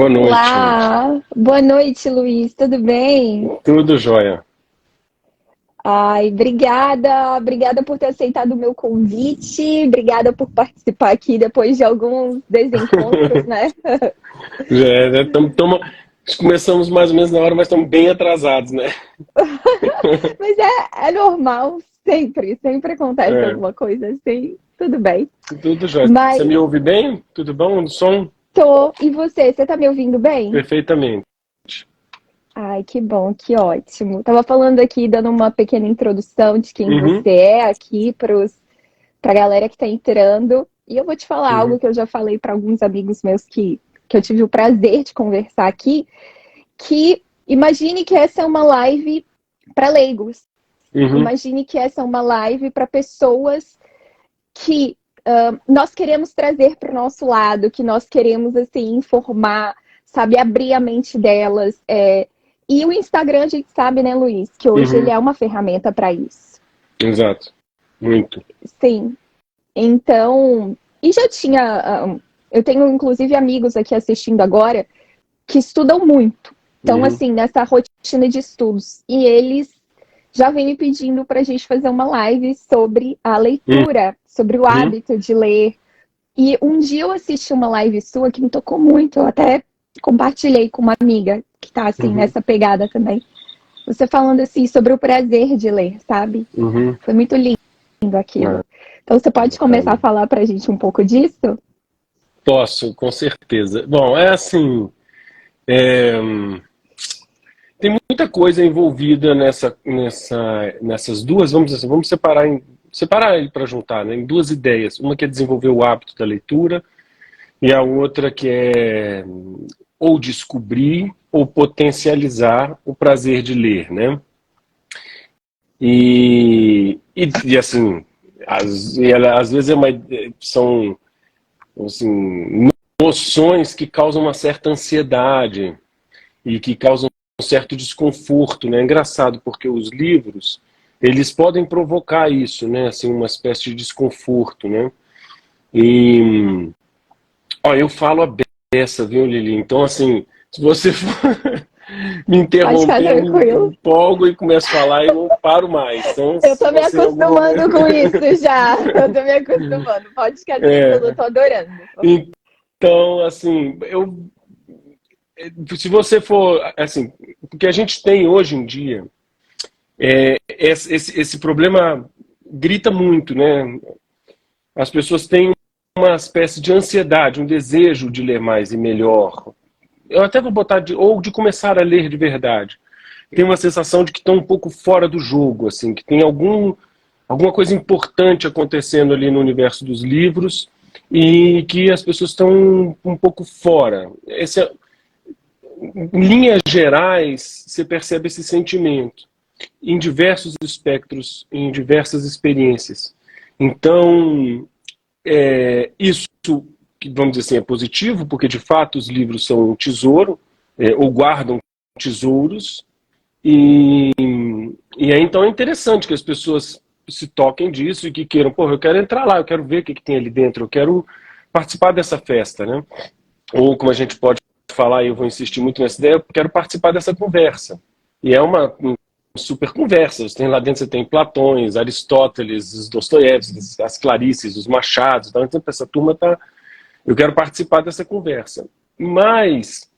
Boa noite. Olá, boa noite, Luiz. Tudo bem? Tudo jóia. Ai, obrigada por ter aceitado o meu convite, obrigada por participar aqui depois de alguns desencontros, né? Começamos mais ou menos na hora, mas estamos bem atrasados, né? Mas é normal, sempre acontece É, alguma coisa assim, tudo bem. tudo jóia. Você me Mas ouve bem? Tudo bom? O som? e você tá me ouvindo bem? Perfeitamente. Ai, que bom, que ótimo. Tava falando aqui, dando uma pequena introdução de quem Uhum, você é aqui para a galera que está entrando. E eu vou te falar uhum, algo que eu já falei para alguns amigos meus que eu tive o prazer de conversar aqui, que imagine que essa é uma live para leigos. uhum, Imagine que essa é uma live para pessoas que nós queremos trazer para o nosso lado, que nós queremos assim informar, sabe, abrir a mente delas. E o Instagram, a gente sabe, né, Luiz, que hoje ele uhum. é uma ferramenta para isso. Exato. Muito. Sim. Então, e já tinha. Eu tenho inclusive amigos aqui assistindo agora que estudam muito. Então, Uhum, assim, nessa rotina de estudos. E eles já vêm me pedindo para a gente fazer uma live sobre a leitura, sobre o uhum, hábito de ler. E um dia eu assisti uma live sua que me tocou muito. Eu até compartilhei com uma amiga que está assim uhum, nessa pegada também. Você falando assim sobre o prazer de ler, sabe? uhum. Foi muito lindo aquilo. Ah, Então você pode começar a bacana. falar para a gente um pouco disso? Posso, com certeza. Bom, é assim, é, tem muita coisa envolvida nessas duas, vamos dizer assim, vamos separar ele para juntar, né, em duas ideias. Uma que é desenvolver o hábito da leitura e a outra que é ou descobrir ou potencializar o prazer de ler, né? Assim, às vezes são assim, noções que causam uma certa ansiedade e que causam um certo desconforto, né? É engraçado porque os livros, eles podem provocar isso, né? Assim, uma espécie de desconforto, né? E, ó, eu falo a beça, viu, Lili? Então, assim, se você for me Pode ficar interromper, eu me tranquilo. empolgo e começo a falar e não paro mais. Então, Eu se tô me você em algum momento... acostumando com isso já. Eu tô me acostumando. Pode ficar tranquilo, eu É, tô adorando. então, assim, se você for, assim, o que a gente tem hoje em dia, esse problema grita muito, né? As pessoas têm uma espécie de ansiedade, um desejo de ler mais e melhor. Eu até vou botar ou de começar a ler de verdade. Tem uma sensação de que estão um pouco fora do jogo, assim, que tem alguma coisa importante acontecendo ali no universo dos livros e que as pessoas estão um pouco fora. Em linhas gerais, você percebe esse sentimento em diversos espectros, em diversas experiências. Então, isso, vamos dizer assim, é positivo, porque de fato os livros são um tesouro, ou guardam tesouros, e, e aí então é interessante que as pessoas se toquem disso e que queiram, pô, eu quero entrar lá, eu quero ver o que tem ali dentro, eu quero participar dessa festa, né? Ou como a gente pode falar, e eu vou insistir muito nessa ideia, eu quero participar dessa conversa. E é uma super conversa. Você tem lá dentro, você tem Platões, Aristóteles, os Dostoiévskis, as Clarices, os Machados. Então, essa turma tá. Eu quero participar dessa conversa. Mas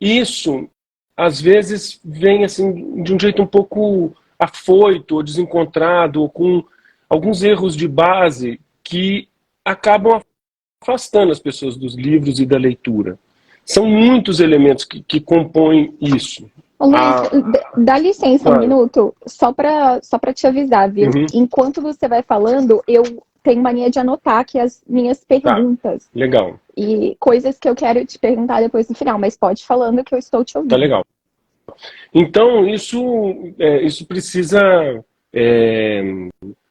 isso, às vezes, vem assim de um jeito um pouco afoito, ou desencontrado, ou com alguns erros de base que acabam afastando as pessoas dos livros e da leitura. São muitos elementos que compõem isso. Ô, Luiz, Ah, dá licença um claro. minuto, só para te avisar, viu? Uhum. Enquanto você vai falando, eu tenho mania de anotar aqui as minhas Tá. perguntas Legal. e coisas que eu quero te perguntar depois no final, mas pode ir falando que eu estou te Tá ouvindo. legal. Então, isso precisa. é,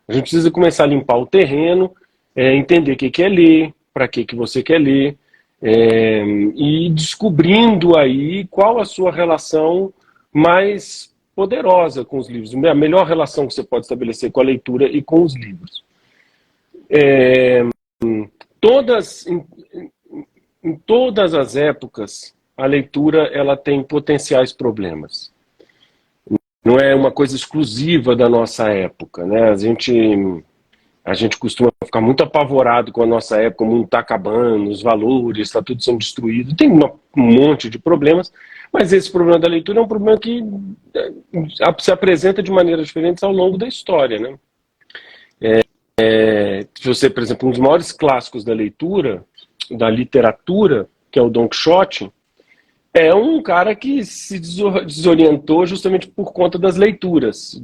a gente precisa começar a limpar o terreno, entender o que é ler, para que você quer ler, e ir descobrindo aí qual a sua relação mais poderosa com os livros, a melhor relação que você pode estabelecer com a leitura e com os livros. Todas, em todas as épocas, a leitura ela tem potenciais problemas. Não é uma coisa exclusiva da nossa época, né? A gente costuma ficar muito apavorado com a nossa época, o mundo está acabando, os valores, está tudo sendo destruído. Tem um monte de problemas, mas esse problema da leitura é um problema que se apresenta de maneiras diferentes ao longo da história, né? Se você, por exemplo, um dos maiores clássicos da leitura, da literatura, que é o Don Quixote, é um cara que se desorientou justamente por conta das leituras,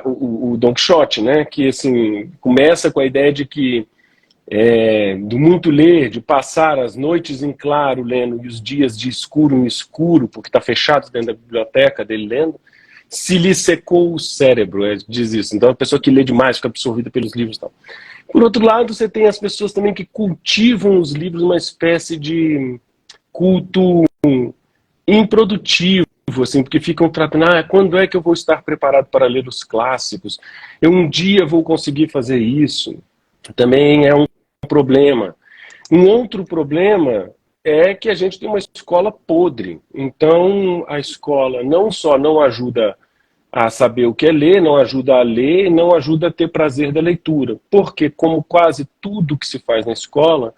o Don Quixote, né, que assim, começa com a ideia de que do muito ler, de passar as noites em claro lendo e os dias de escuro em escuro, porque está fechado dentro da biblioteca dele lendo, se lhe secou o cérebro, diz isso. Então a pessoa que lê demais fica absorvida pelos livros e tal. Por outro lado, você tem as pessoas também que cultivam os livros, uma espécie de culto improdutivo, assim, porque ficam tratando, quando é que eu vou estar preparado para ler os clássicos? Eu um dia vou conseguir fazer isso. Também é um problema. Um outro problema é que a gente tem uma escola podre. Então, a escola não só não ajuda a saber o que é ler, não ajuda a ler, não ajuda a ter prazer da leitura. Porque, como quase tudo que se faz na escola,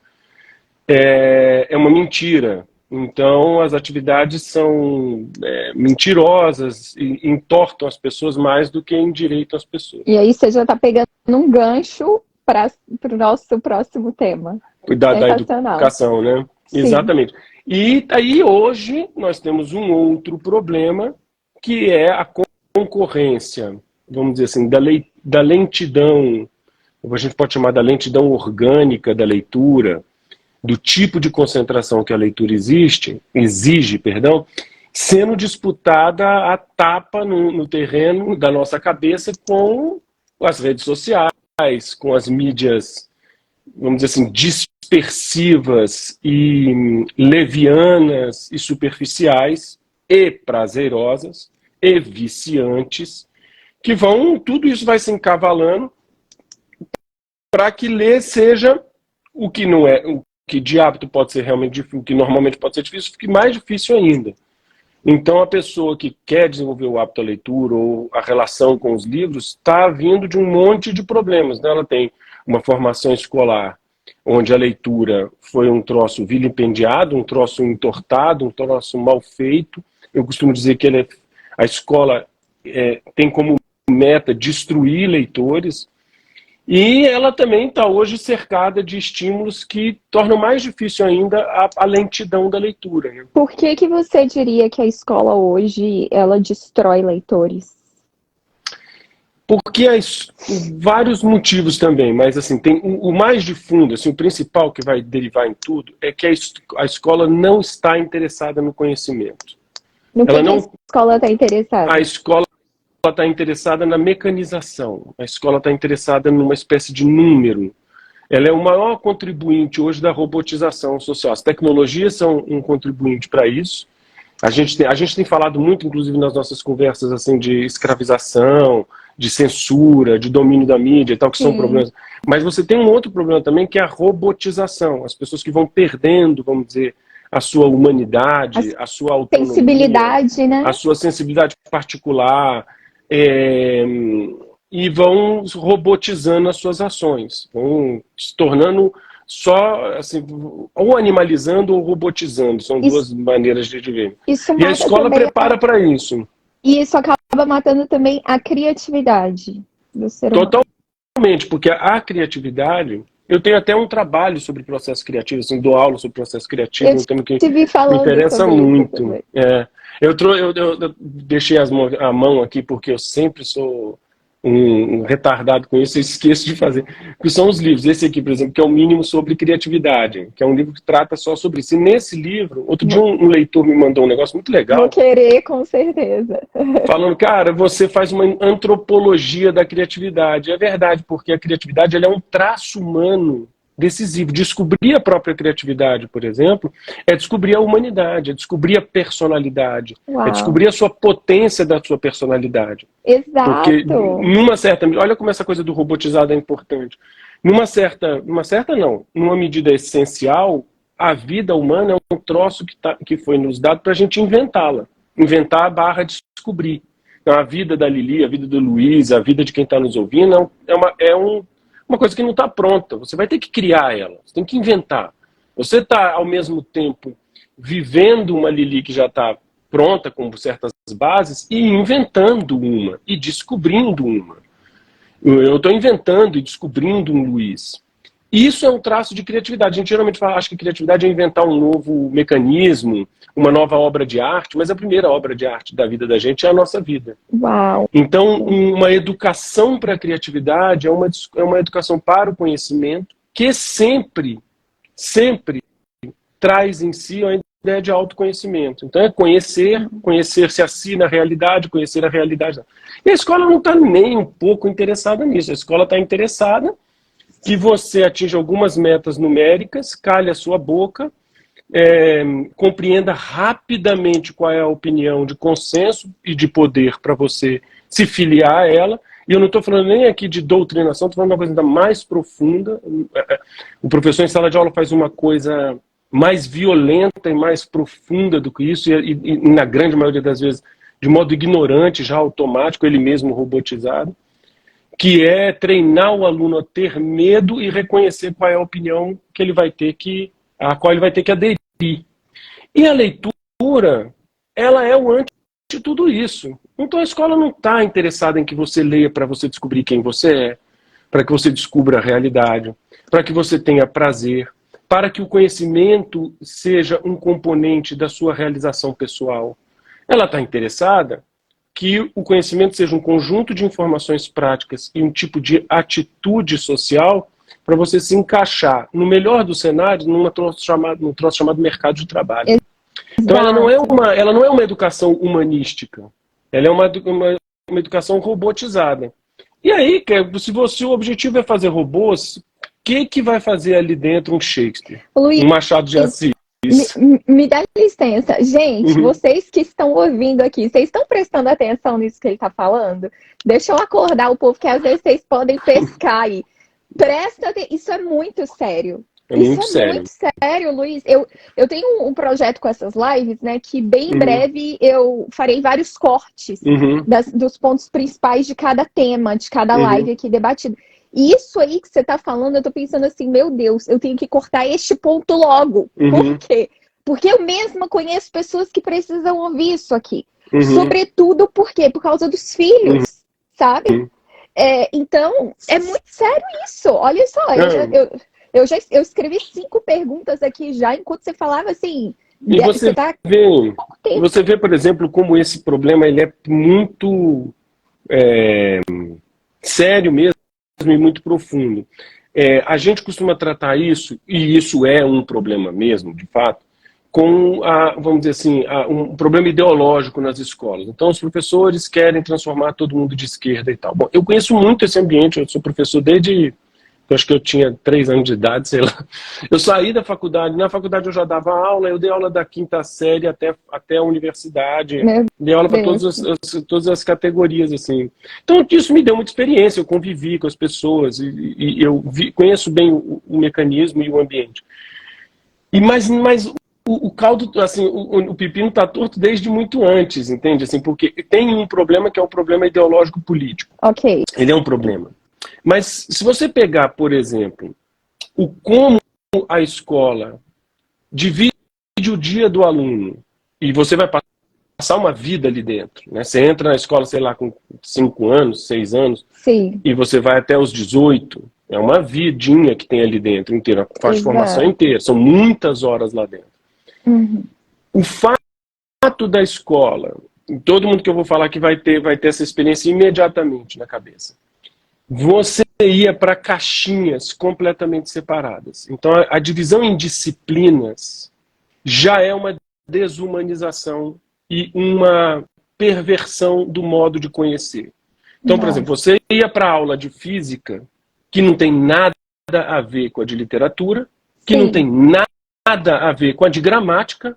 é uma mentira. Então, as atividades são mentirosas e entortam as pessoas mais do que endireitam as pessoas. E aí você já está pegando um gancho para o nosso próximo tema. Da educação, né? Sim. Exatamente. E aí, hoje, nós temos um outro problema, que é a concorrência, vamos dizer assim, da lentidão, a gente pode chamar da lentidão orgânica da leitura, do tipo de concentração que a leitura exige, sendo disputada a tapa no terreno da nossa cabeça com as redes sociais, com as mídias, vamos dizer assim, dispersivas e levianas e superficiais e prazerosas e viciantes, que tudo isso vai se encavalando para que ler seja o que não é, o que de hábito pode ser realmente difícil, o que normalmente pode ser difícil, fique mais difícil ainda. Então a pessoa que quer desenvolver o hábito da leitura ou a relação com os livros está vindo de um monte de problemas, né? Ela tem uma formação escolar onde a leitura foi um troço vilipendiado, um troço entortado, um troço mal feito. Eu costumo dizer que a escola tem como meta destruir leitores. E ela também está hoje cercada de estímulos que tornam mais difícil ainda a lentidão da leitura, né? Por que você diria que a escola hoje ela destrói leitores? Porque vários motivos também, mas assim, tem o mais de fundo, assim, o principal que vai derivar em tudo é que a escola não está interessada no conhecimento. No que a escola está interessada? A escola está interessada na mecanização, a escola está interessada numa espécie de número. Ela é o maior contribuinte hoje da robotização social. As tecnologias são um contribuinte para isso. A gente tem falado muito, inclusive nas nossas conversas, assim, de escravização, de censura, de domínio da mídia e tal, que são problemas. Mas você tem um outro problema também, que é a robotização. As pessoas que vão perdendo, vamos dizer, a sua humanidade, a sua autonomia, sensibilidade, né? A sua sensibilidade particular, e vão robotizando as suas ações, vão se tornando só, assim, ou animalizando ou robotizando, são duas maneiras de ver. E a escola prepara para isso. E isso acaba matando também a criatividade do ser humano. Totalmente, porque a criatividade... Eu tenho até um trabalho sobre processo criativo, assim, dou aula sobre processo criativo, um tema que me interessa muito. Eu deixei a mão aqui porque eu sempre sou um retardado com isso, eu esqueço de fazer. Que são os livros. Esse aqui, por exemplo, que é o Mínimo sobre Criatividade, que é um livro que trata só sobre isso. E nesse livro, outro dia um leitor me mandou um negócio muito legal. Vou querer, com certeza. Falando, cara, você faz uma antropologia da criatividade. É verdade, porque a criatividade ela é um traço humano decisivo. Descobrir a própria criatividade, por exemplo, é descobrir a humanidade, é descobrir a personalidade, é descobrir a sua potência da sua personalidade. Exato. Porque numa certa... Olha como essa coisa do robotizado é importante. Numa medida essencial, a vida humana é um troço que foi nos dado para a gente inventá-la. Inventar / descobrir. Então, a vida da Lili, a vida do Luiz, a vida de quem está nos ouvindo uma coisa que não está pronta. Você vai ter que criar ela, você tem que inventar. Você está, ao mesmo tempo, vivendo uma Lili que já está pronta, com certas bases, e inventando uma, e descobrindo uma. Eu estou inventando e descobrindo um Luiz. Isso é um traço de criatividade. A gente geralmente acha que criatividade é inventar um novo mecanismo, uma nova obra de arte, mas a primeira obra de arte da vida da gente é a nossa vida. Uau! Então, uma educação para a criatividade é uma educação para o conhecimento que sempre traz em si a ideia de autoconhecimento. Então é conhecer-se a si na realidade, conhecer a realidade. E a escola não está nem um pouco interessada nisso. A escola está interessada que você atinja algumas metas numéricas, calhe a sua boca, compreenda rapidamente qual é a opinião de consenso e de poder para você se filiar a ela. E eu não estou falando nem aqui de doutrinação, estou falando de uma coisa ainda mais profunda. O professor em sala de aula faz uma coisa mais violenta e mais profunda do que isso, e na grande maioria das vezes de modo ignorante, já automático, ele mesmo robotizado, que é treinar o aluno a ter medo e reconhecer qual é a opinião que ele vai ter a qual ele vai ter que aderir. E a leitura, ela é o antes de tudo isso. Então a escola não está interessada em que você leia para você descobrir quem você é, para que você descubra a realidade, para que você tenha prazer, para que o conhecimento seja um componente da sua realização pessoal. Ela está interessada que o conhecimento seja um conjunto de informações práticas e um tipo de atitude social para você se encaixar, no melhor dos cenários, num troço chamado mercado de trabalho. Exato. Então ela não é uma educação humanística, ela é uma educação robotizada. E aí, se o objetivo é fazer robôs, o que vai fazer ali dentro um Shakespeare? Luiz, um Machado de Assis? Me dá licença. Gente, vocês que estão ouvindo aqui, vocês estão prestando atenção nisso que ele está falando? Deixa eu acordar o povo, que às vezes vocês podem pescar aí. Presta atenção, isso é muito sério. Muito sério, Luiz. Eu tenho um projeto com essas lives, né, que bem em breve eu farei vários cortes dos pontos principais de cada tema, de cada live aqui debatido. E isso aí que você está falando, eu tô pensando assim, meu Deus, eu tenho que cortar este ponto logo. Por quê? Porque eu mesma conheço pessoas que precisam ouvir isso aqui. Sobretudo, por quê? Por causa dos filhos, sabe? Então, é muito sério isso. Olha só, eu escrevi 5 perguntas aqui já, enquanto você falava assim... E você vê, por exemplo, como esse problema ele é muito sério mesmo e muito profundo. A gente costuma tratar isso, e isso é um problema mesmo, de fato, com, vamos dizer assim, um problema ideológico nas escolas. Então, os professores querem transformar todo mundo de esquerda e tal. Bom, eu conheço muito esse ambiente, eu sou professor desde... Eu acho que eu tinha 3 anos de idade, sei lá. Eu saí da faculdade, na faculdade eu já dava aula, eu dei aula da 5ª série até a universidade, dei aula para todas as categorias, assim. Então isso me deu muita experiência, eu convivi com as pessoas, e eu conheço bem o mecanismo e o ambiente. Mas o caldo, assim, o pepino está torto desde muito antes, entende? Assim, porque tem um problema que é o problema ideológico político. Ok. Ele é um problema. Mas se você pegar, por exemplo, como a escola divide o dia do aluno, e você vai passar uma vida ali dentro, né? Você entra na escola, sei lá, com 5 anos, 6 anos, e você vai até os 18, é uma vidinha que tem ali dentro inteira, faz formação inteira, são muitas horas lá dentro. O fato da escola, todo mundo que eu vou falar que vai ter essa experiência imediatamente na cabeça. Você ia para caixinhas completamente separadas. Então, a divisão em disciplinas já é uma desumanização e uma perversão do modo de conhecer. Então, por exemplo, você ia para a aula de física, que não tem nada a ver com a de literatura, que não tem nada a ver com a de gramática,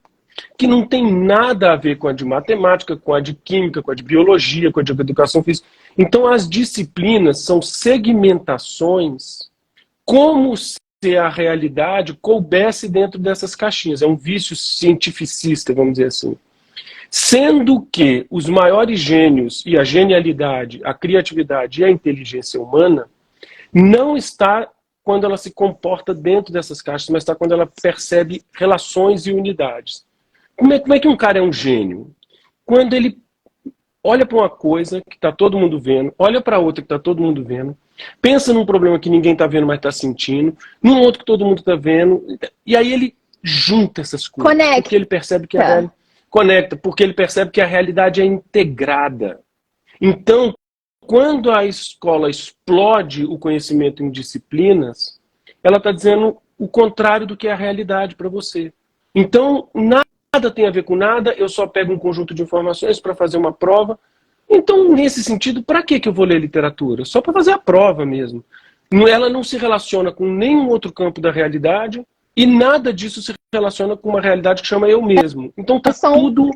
que não tem nada a ver com a de matemática, com a de química, com a de biologia, com a de educação física. Então, as disciplinas são segmentações como se a realidade coubesse dentro dessas caixinhas. É um vício cientificista, vamos dizer assim. Sendo que os maiores gênios e a genialidade, a criatividade e a inteligência humana não está quando ela se comporta dentro dessas caixas, mas está quando ela percebe relações e unidades. Como é que um cara é um gênio? Quando ele olha para uma coisa que está todo mundo vendo, olha para outra que está todo mundo vendo, pensa num problema que ninguém está vendo, mas está sentindo, num outro que todo mundo está vendo, e aí ele junta essas coisas. Conecta. Porque ele percebe que conecta, porque ele percebe que a realidade é integrada. Então, quando a escola explode o conhecimento em disciplinas, ela está dizendo o contrário do que é a realidade para você. Então, nada tem a ver com nada, eu só pego um conjunto de informações para fazer uma prova. Então, nesse sentido, para que eu vou ler literatura? Só para fazer a prova mesmo. Ela não se relaciona com nenhum outro campo da realidade e nada disso se relaciona com uma realidade que chama eu mesmo. Então está tudo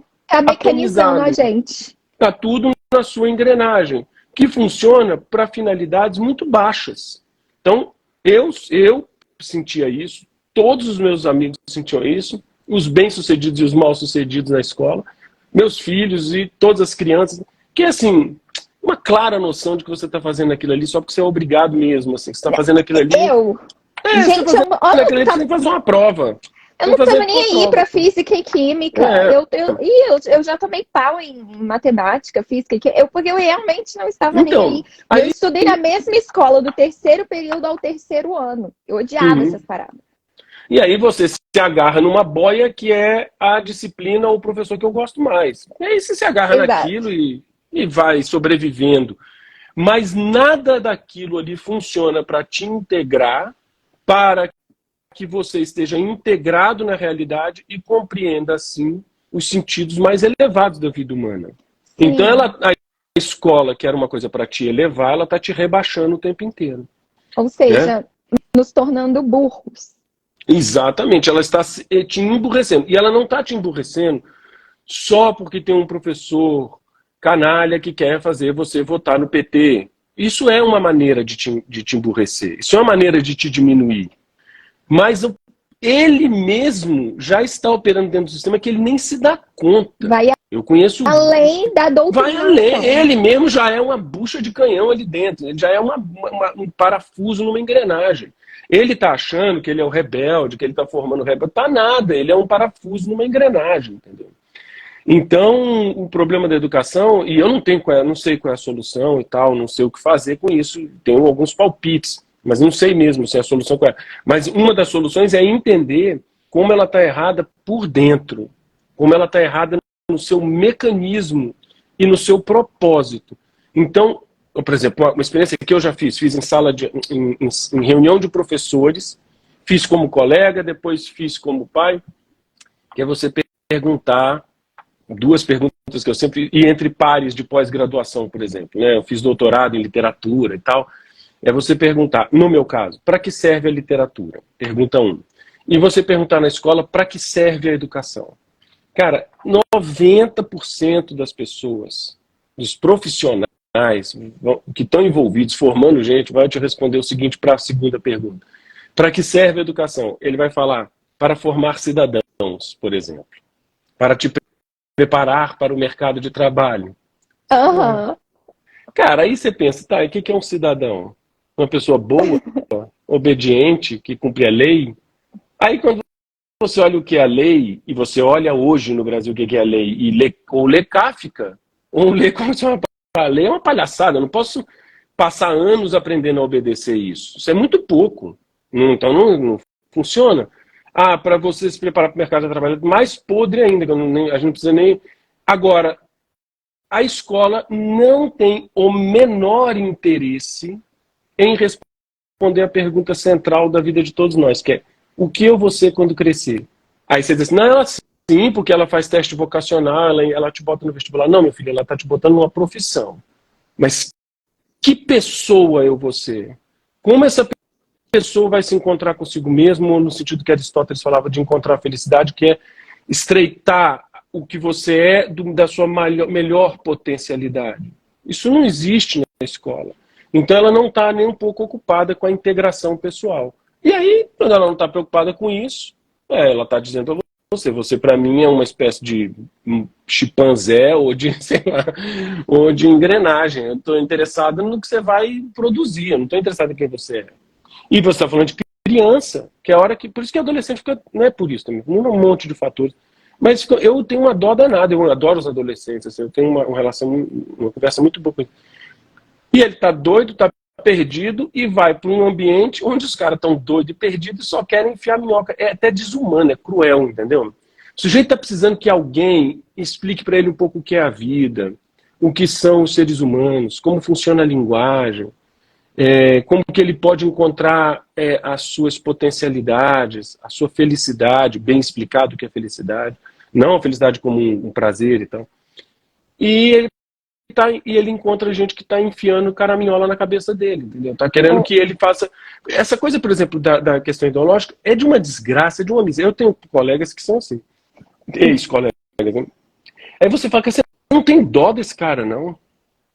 mecanizando a gente. Está tudo na sua engrenagem, que funciona para finalidades muito baixas. Então, eu sentia isso, todos os meus amigos sentiam isso, os bem-sucedidos e os mal-sucedidos na escola, meus filhos e todas as crianças, que assim, uma clara noção de que você está fazendo aquilo ali só porque você é obrigado mesmo, assim, você está fazendo aquilo ali. Gente, você tem que fazer uma prova. Eu não estava nem aí para física e química. Eu já tomei pau em matemática, física e química, porque eu realmente não estava nem aí. Eu estudei na mesma escola, do terceiro período ao terceiro ano. Eu odiava essas paradas. E aí você se agarra numa boia que é a disciplina ou o professor que eu gosto mais. E aí você se agarra naquilo e vai sobrevivendo. Mas nada daquilo ali funciona para te integrar, para que você esteja integrado na realidade e compreenda, assim, os sentidos mais elevados da vida humana. Sim. Então, a escola, que era uma coisa para te elevar, ela está te rebaixando o tempo inteiro. Ou seja, nos tornando burros. Exatamente, ela está te emburrecendo. E ela não está te emburrecendo só porque tem um professor canalha que quer fazer você votar no PT. Isso é uma maneira de te emburrecer. Isso é uma maneira de te diminuir. Mas ele mesmo já está operando dentro do sistema que ele nem se dá conta. Eu conheço... além da doutrinação. Vai além. Ele mesmo já é uma bucha de canhão ali dentro. Ele já é um parafuso numa engrenagem. Ele está achando que ele é o rebelde, que ele está formando rebelde. Tá nada. Ele é um parafuso numa engrenagem, entendeu? Então, o problema da educação, e eu não sei qual é a solução e tal, não sei o que fazer com isso. Tenho alguns palpites. Mas não sei mesmo se é a solução qual é. Mas uma das soluções é entender como ela está errada por dentro. Como ela está errada no seu mecanismo e no seu propósito. Então, por exemplo, uma experiência que eu já fiz em sala em reunião de professores, fiz como colega, depois fiz como pai, que é você perguntar, duas perguntas que eu sempre... E entre pares de pós-graduação, por exemplo. Né? Eu fiz doutorado em literatura e tal... É você perguntar, no meu caso, para que serve a literatura? Pergunta 1. E você perguntar na escola, para que serve a educação? Cara, 90% das pessoas, dos profissionais que estão envolvidos, formando gente, vai te responder o seguinte para a segunda pergunta. Para que serve a educação? Ele vai falar, para formar cidadãos, por exemplo. Para te preparar para o mercado de trabalho. Cara, aí você pensa, tá, e o que é um cidadão? Uma pessoa boa, obediente, que cumpre a lei. Aí quando você olha o que é a lei, e você olha hoje no Brasil o que é a lei, e lê Kafka, ou lê como se chama a lei, é uma palhaçada. Eu não posso passar anos aprendendo a obedecer isso. Isso é muito pouco. Então não funciona. Para você se preparar para o mercado de trabalho, mais podre ainda, que a gente não precisa nem... Agora, a escola não tem o menor interesse em responder a pergunta central da vida de todos nós, que é, o que eu vou ser quando crescer? Aí você diz assim, não, sim, porque ela faz teste vocacional, ela te bota no vestibular. Não, meu filho, ela está te botando numa profissão. Mas que pessoa eu vou ser? Como essa pessoa vai se encontrar consigo mesmo, no sentido que Aristóteles falava de encontrar a felicidade, que é estreitar o que você é da sua melhor potencialidade. Isso não existe na escola. Então ela não está nem um pouco ocupada com a integração pessoal. E aí, quando ela não está preocupada com isso, ela está dizendo a você para mim é uma espécie de chimpanzé ou de, sei lá, ou de engrenagem. Eu estou interessado no que você vai produzir, eu não estou interessado em quem você é. E você está falando de criança, que é a hora que. Por isso que adolescente fica. Não é por isso também, um monte de fatores. Mas eu tenho uma dó danada, eu adoro os adolescentes, assim, eu tenho uma relação, uma conversa muito boa com ele. E ele tá doido, tá perdido e vai para um ambiente onde os caras estão doidos e perdidos e só querem enfiar minhoca. É até desumano, é cruel, entendeu? O sujeito está precisando que alguém explique para ele um pouco o que é a vida, o que são os seres humanos, como funciona a linguagem, como que ele pode encontrar as suas potencialidades, a sua felicidade, bem explicado o que é felicidade, não a felicidade como um prazer e tal. E ele encontra gente que está enfiando caraminhola na cabeça dele, entendeu? Tá querendo que ele faça... Essa coisa, por exemplo, da questão ideológica é de uma desgraça, de uma miséria. Eu tenho colegas que são assim, ex-colegas. Né? Aí você fala que você não tem dó desse cara, não.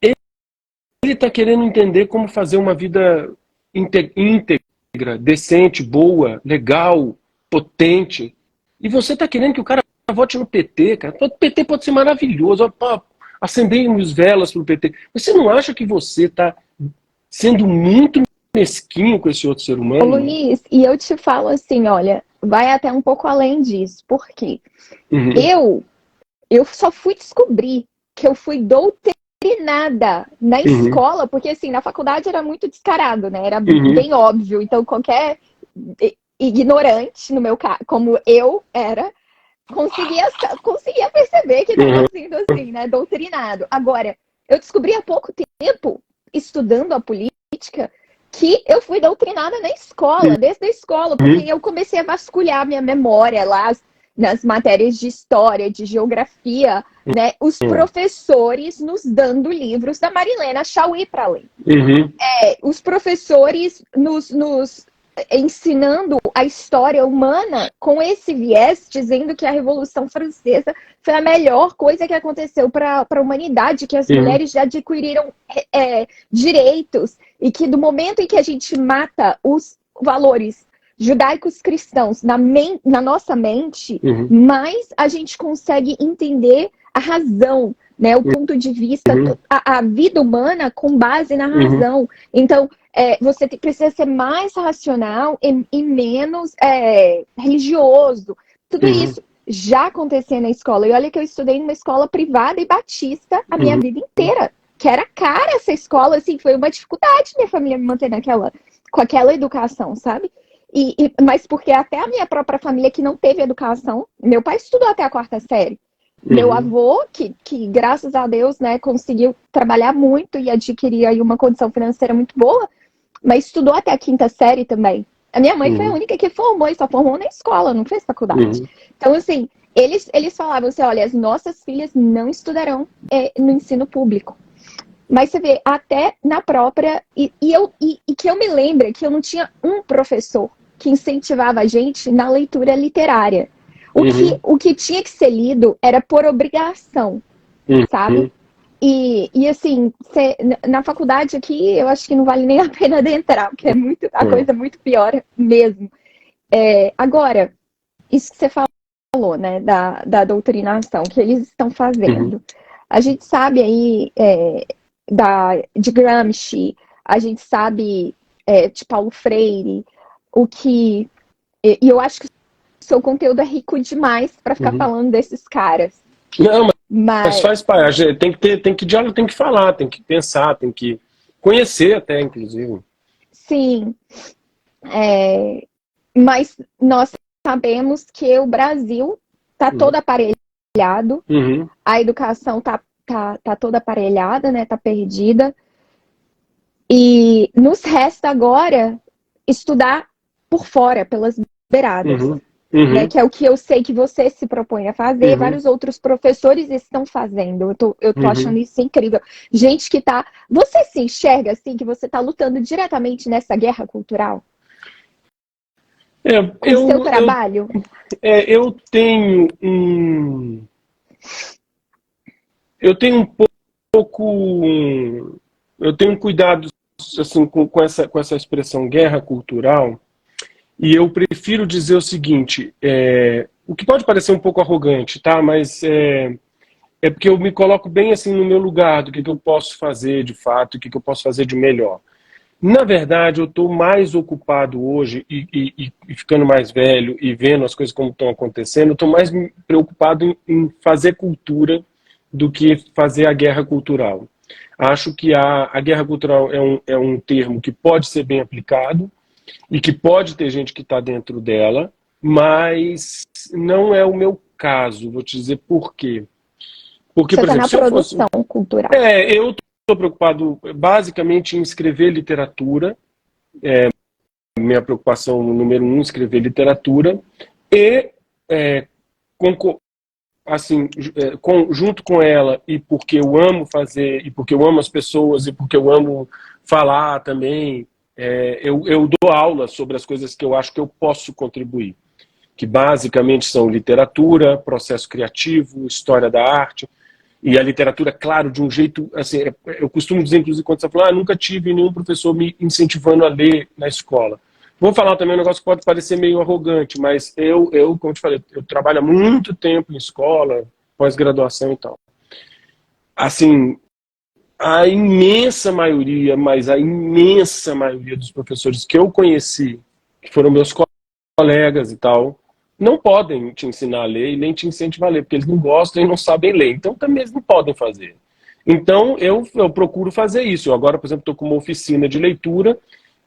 Ele está querendo entender como fazer uma vida íntegra, decente, boa, legal, potente. E você está querendo que o cara vote no PT, cara. O PT pode ser maravilhoso. Acendemos velas para o PT. Você não acha que você está sendo muito mesquinho com esse outro ser humano? Ô, Luiz, e eu te falo assim, olha, vai até um pouco além disso. Por quê? Eu só fui descobrir que eu fui doutrinada na escola, porque assim, na faculdade era muito descarado, né? Era bem óbvio. Então, qualquer ignorante, no meu caso, como eu era, conseguia perceber que estava sendo assim, né? Doutrinado. Agora, eu descobri há pouco tempo, estudando a política, que eu fui doutrinada na escola, desde a escola, porque eu comecei a vasculhar minha memória lá, nas matérias de história, de geografia, né? Os professores nos dando livros da Marilena Chaui para ler. Os professores nos ensinando a história humana com esse viés, dizendo que a Revolução Francesa foi a melhor coisa que aconteceu para a humanidade, que as mulheres já adquiriram direitos, e que do momento em que a gente mata os valores judaicos cristãos na nossa mente, mais a gente consegue entender a razão, né, o ponto de vista, a vida humana com base na razão. Então, você precisa ser mais racional e menos religioso. Tudo isso já acontecia na escola. E olha que eu estudei numa escola privada e batista a minha vida inteira. Que era cara essa escola, assim, foi uma dificuldade minha família me manter com aquela educação, sabe? Mas porque até a minha própria família que não teve educação, meu pai estudou até a 4ª série. Meu avô, que graças a Deus, né, conseguiu trabalhar muito e adquirir aí uma condição financeira muito boa, mas estudou até a 5ª série também. A minha mãe foi a única que formou, e só formou na escola, não fez faculdade. Então, assim, eles falavam assim, olha, as nossas filhas não estudarão no ensino público. Mas você vê, até na própria... E que eu me lembro que eu não tinha um professor que incentivava a gente na leitura literária. O que tinha que ser lido era por obrigação, sabe? E assim, na faculdade aqui, eu acho que não vale nem a pena adentrar, porque a coisa é muito pior mesmo. Agora, isso que você falou, né, da doutrinação, que eles estão fazendo. A gente sabe aí de Gramsci, a gente sabe de Paulo Freire, e eu acho que o seu conteúdo é rico demais para ficar falando desses caras. Não, mas faz parte. Tem que dialogar, tem que falar, tem que pensar, tem que conhecer até, inclusive. Sim. Mas nós sabemos que o Brasil está todo aparelhado, a educação tá toda aparelhada, né? Tá perdida. E nos resta agora estudar por fora, pelas beiradas. Né, que é o que eu sei que você se propõe a fazer, vários outros professores estão fazendo. Eu tô achando isso incrível. Gente que tá... Você se enxerga assim, que você tá lutando diretamente nessa guerra cultural? Com o seu trabalho? Eu tenho um pouco... Eu tenho um cuidado assim, com essa expressão guerra cultural, E eu prefiro dizer o seguinte, o que pode parecer um pouco arrogante, tá? Mas é porque eu me coloco bem assim no meu lugar, do que eu posso fazer de fato, o que eu posso fazer de melhor. Na verdade, eu estou mais ocupado hoje e ficando mais velho e vendo as coisas como estão acontecendo, eu estou mais preocupado em fazer cultura do que fazer a guerra cultural. Acho que a guerra cultural é um termo que pode ser bem aplicado e que pode ter gente que está dentro dela, mas não é o meu caso. Vou te dizer por quê. Porque, Você por está exemplo, na se eu fosse... produção cultural. Eu estou preocupado basicamente em escrever literatura, minha preocupação número um, escrever literatura, e assim, junto com ela, e porque eu amo fazer, e porque eu amo as pessoas, e porque eu amo falar também, eu dou aula sobre as coisas que eu acho que eu posso contribuir, que basicamente são literatura, processo criativo, história da arte, e a literatura, claro, de um jeito, assim, eu costumo dizer, inclusive, quando você fala, nunca tive nenhum professor me incentivando a ler na escola. Vou falar também um negócio que pode parecer meio arrogante, mas como eu te falei, eu trabalho há muito tempo em escola, pós-graduação e tal. Assim, a imensa maioria, mas a imensa maioria dos professores que eu conheci, que foram meus colegas e tal, não podem te ensinar a ler e nem te incentivar a ler, porque eles não gostam e não sabem ler. Então também eles não podem fazer. Então eu procuro fazer isso. Eu agora, por exemplo, estou com uma oficina de leitura,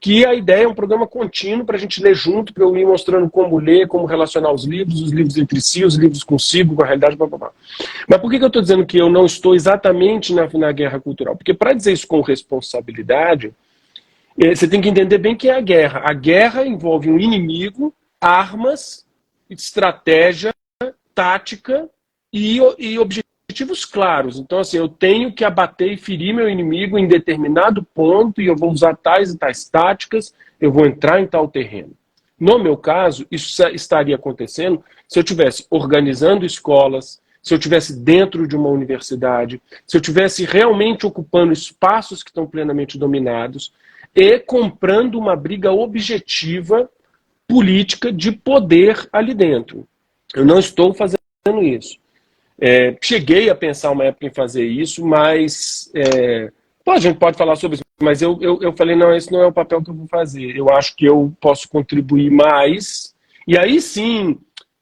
que a ideia é um programa contínuo para a gente ler junto, para eu ir mostrando como ler, como relacionar os livros entre si, os livros consigo, com a realidade, blá, blá, blá. Mas por que eu estou dizendo que eu não estou exatamente na guerra cultural? Porque para dizer isso com responsabilidade, você tem que entender bem que é a guerra. A guerra envolve um inimigo, armas, estratégia, tática e objetivos claros. Então, assim, eu tenho que abater e ferir meu inimigo em determinado ponto e eu vou usar tais e tais táticas, eu vou entrar em tal terreno. No meu caso, isso estaria acontecendo se eu estivesse organizando escolas, se eu estivesse dentro de uma universidade, se eu estivesse realmente ocupando espaços que estão plenamente dominados e comprando uma briga objetiva política de poder ali dentro. Eu não estou fazendo isso. Cheguei a pensar uma época em fazer isso, mas a gente pode falar sobre isso, mas eu falei, não, esse não é o papel que eu vou fazer. Eu acho que eu posso contribuir mais, e aí sim,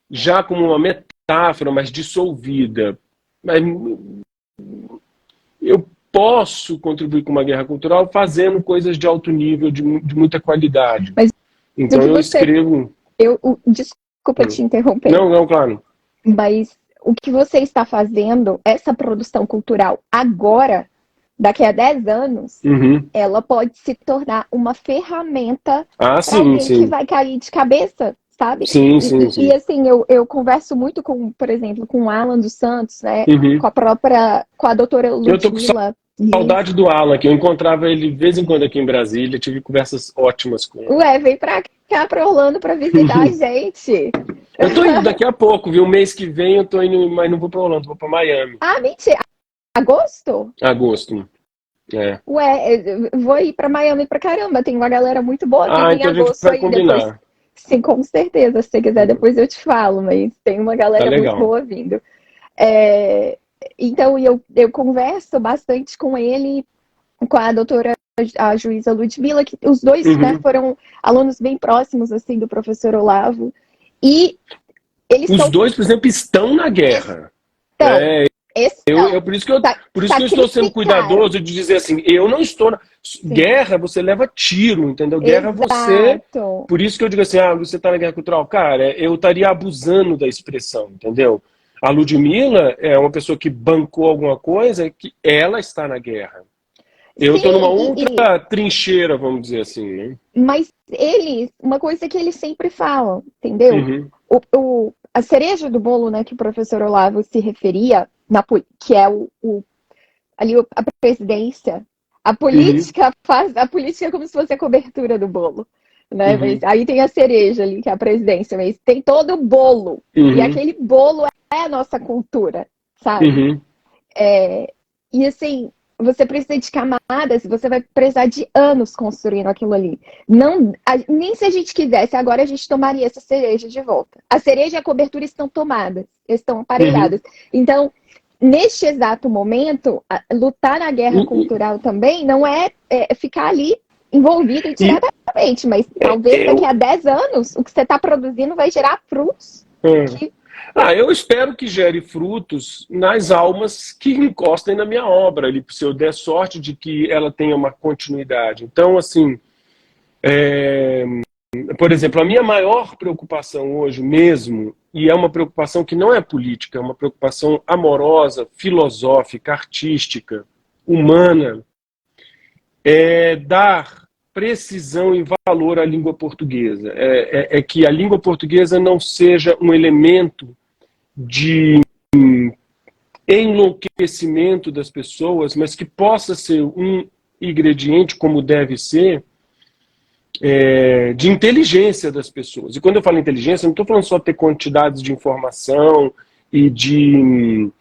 já como uma metáfora, mas dissolvida, eu posso contribuir com uma guerra cultural fazendo coisas de alto nível, de muita qualidade. Mas então eu escrevo... Desculpa te interromper. Não, claro. Mas o que você está fazendo, essa produção cultural agora, daqui a 10 anos, ela pode se tornar uma ferramenta para alguém que vai cair de cabeça, sabe? Sim. E assim, eu converso muito com, por exemplo, com o Alan dos Santos, né? Com a doutora Ludmilla. Eu tô com saudade do Alan, que eu encontrava ele de vez em quando aqui em Brasília, tive conversas ótimas com ele. Vem pra cá, pra Orlando, pra visitar a gente. Eu tô indo daqui a pouco, viu? Mês que vem eu tô indo, mas não vou pra Orlando, vou pra Miami. Ah, mentira! Agosto? Agosto. Vou ir pra Miami pra caramba, tem uma galera muito boa aqui em então agosto. A gente vai combinar. Depois, sim, com certeza, se você quiser, depois eu te falo, mas tem uma galera muito boa vindo. Então, eu converso bastante com ele, com a doutora, a juíza Ludmilla, que os dois né, foram alunos bem próximos assim do professor Olavo. E eles os dois, por exemplo, estão na guerra. Por isso que eu estou sendo cuidadoso de dizer assim, eu não estou na... Guerra, você leva tiro, entendeu? Guerra, você... Por isso que eu digo assim, você está na guerra cultural. Cara, eu estaria abusando da expressão, entendeu? A Ludmilla é uma pessoa que bancou alguma coisa, que ela está na guerra. Eu estou numa outra trincheira, vamos dizer assim, né? Mas uma coisa que eles sempre falam, entendeu? A cereja do bolo, né, que o professor Olavo se referia, que é ali a presidência, a política a política é como se fosse a cobertura do bolo, né? Mas aí tem a cereja ali, que é a presidência, mas tem todo o bolo. E aquele bolo é a nossa cultura, sabe? E assim, você precisa de camadas, você vai precisar de anos construindo aquilo ali. Não, nem se a gente quisesse, agora a gente tomaria essa cereja de volta. A cereja e a cobertura estão tomadas, estão aparelhadas. Então, neste exato momento, lutar na guerra cultural também não é ficar ali envolvido diretamente, mas talvez daqui a 10 anos o que você está produzindo vai gerar frutos. Eu espero que gere frutos nas almas que encostem na minha obra, ali, se eu der sorte de que ela tenha uma continuidade. Então, assim, por exemplo, a minha maior preocupação hoje mesmo, e é uma preocupação que não é política, é uma preocupação amorosa, filosófica, artística, humana, é dar precisão e valor à língua portuguesa. É que a língua portuguesa não seja um elemento de enlouquecimento das pessoas, mas que possa ser um ingrediente, como deve ser, de inteligência das pessoas. E quando eu falo inteligência, eu não estou falando só ter quantidades de informação e de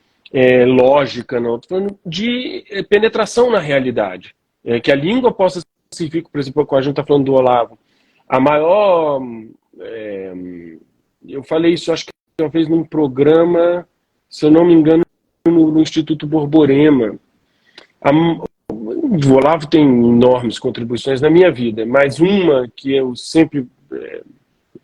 lógica, não. Estou falando de penetração na realidade. Que a língua possa servir, por exemplo, quando a gente está falando do Olavo. A maior... eu falei isso, acho que uma vez num programa, se eu não me engano, no Instituto Borborema. O Olavo tem enormes contribuições na minha vida, mas uma que eu sempre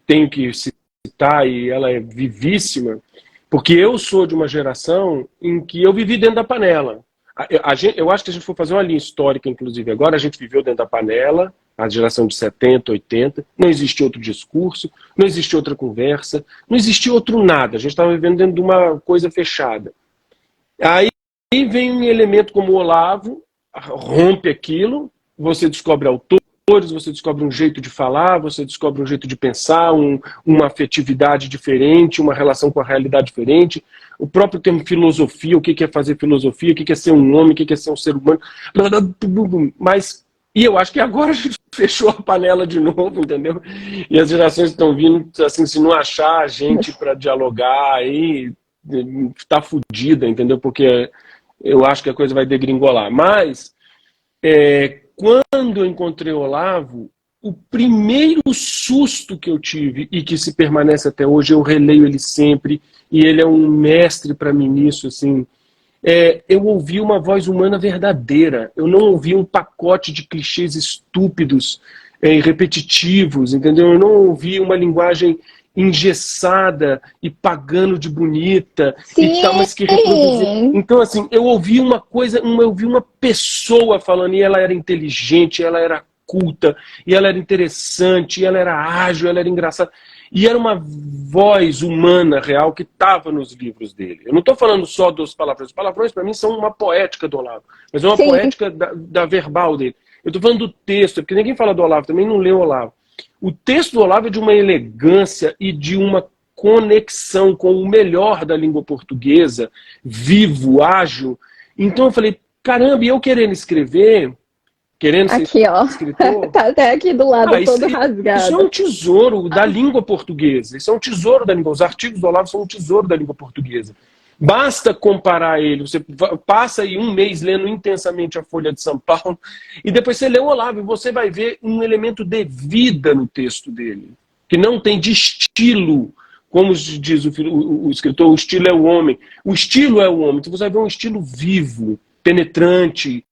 tenho que citar, e ela é vivíssima, porque eu sou de uma geração em que eu vivi dentro da panela. Eu acho que a gente for fazer uma linha histórica, inclusive agora, a gente viveu dentro da panela, a geração de 70, 80, não existia outro discurso, não existia outra conversa, não existia outro nada, a gente estava vivendo dentro de uma coisa fechada. Aí vem um elemento como o Olavo, rompe aquilo, você descobre autores, você descobre um jeito de falar, você descobre um jeito de pensar, uma afetividade diferente, uma relação com a realidade diferente, o próprio termo filosofia, o que é fazer filosofia, o que é ser um homem, o que é ser um ser humano, mas... E eu acho que agora a gente fechou a panela de novo, entendeu? E as gerações estão vindo, assim, se não achar gente para dialogar, aí tá fodida, entendeu? Porque eu acho que a coisa vai degringolar. Mas, quando eu encontrei o Olavo, o primeiro susto que eu tive, e que se permanece até hoje, eu releio ele sempre, e ele é um mestre para mim nisso, assim... eu ouvi uma voz humana verdadeira. Eu não ouvi um pacote de clichês estúpidos e repetitivos, entendeu? Eu não ouvi uma linguagem engessada e pagando de bonita. Sim. E tal, mas que reproduzia. Então, assim, eu ouvi uma coisa, eu ouvi uma pessoa falando, e ela era inteligente, ela era culta, e ela era interessante, e ela era ágil, ela era engraçada. E era uma voz humana real que estava nos livros dele. Eu não estou falando só dos palavrões. Os palavrões, para mim, são uma poética do Olavo. Mas é uma poética da verbal dele. Eu estou falando do texto, porque ninguém fala do Olavo, também não lê o Olavo. O texto do Olavo é de uma elegância e de uma conexão com o melhor da língua portuguesa, vivo, ágil. Então eu falei, caramba, e eu querendo escrever... Querendo ser escritor. Tá até aqui do lado, todo rasgado. Isso é um tesouro da língua portuguesa. Isso é um tesouro da língua. Os artigos do Olavo são um tesouro da língua portuguesa. Basta comparar ele. Você passa aí um mês lendo intensamente a Folha de São Paulo e depois você lê o Olavo e você vai ver um elemento de vida no texto dele, que não tem de estilo. Como diz o escritor, o estilo é o homem. O estilo é o homem. Então você vai ver um estilo vivo, penetrante,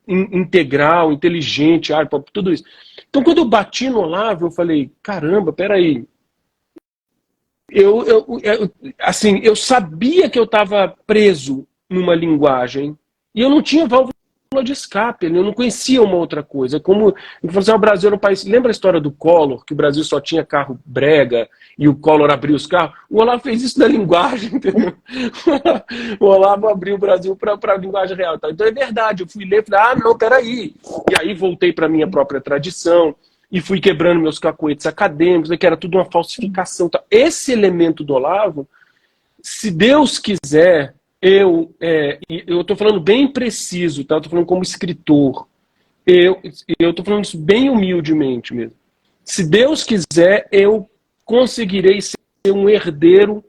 integral, inteligente, tudo isso. Então, quando eu bati no Olavo, eu falei, caramba, peraí. Assim, eu sabia que eu estava preso numa linguagem e eu não tinha válvula de escape, eu não conhecia uma outra coisa. Como o Brasil era um país... Lembra a história do Collor, que o Brasil só tinha carro brega e o Collor abriu os carros? O Olavo fez isso na linguagem, entendeu? O Olavo abriu o Brasil para a linguagem real. Então é verdade, eu fui ler e falei, não, peraí. E aí voltei para a minha própria tradição e fui quebrando meus cacoetes acadêmicos, que era tudo uma falsificação. Esse elemento do Olavo, se Deus quiser... Eu estou falando bem preciso, tá? Eu estou falando como escritor. Eu estou falando isso bem humildemente mesmo. Se Deus quiser, eu conseguirei ser um herdeiro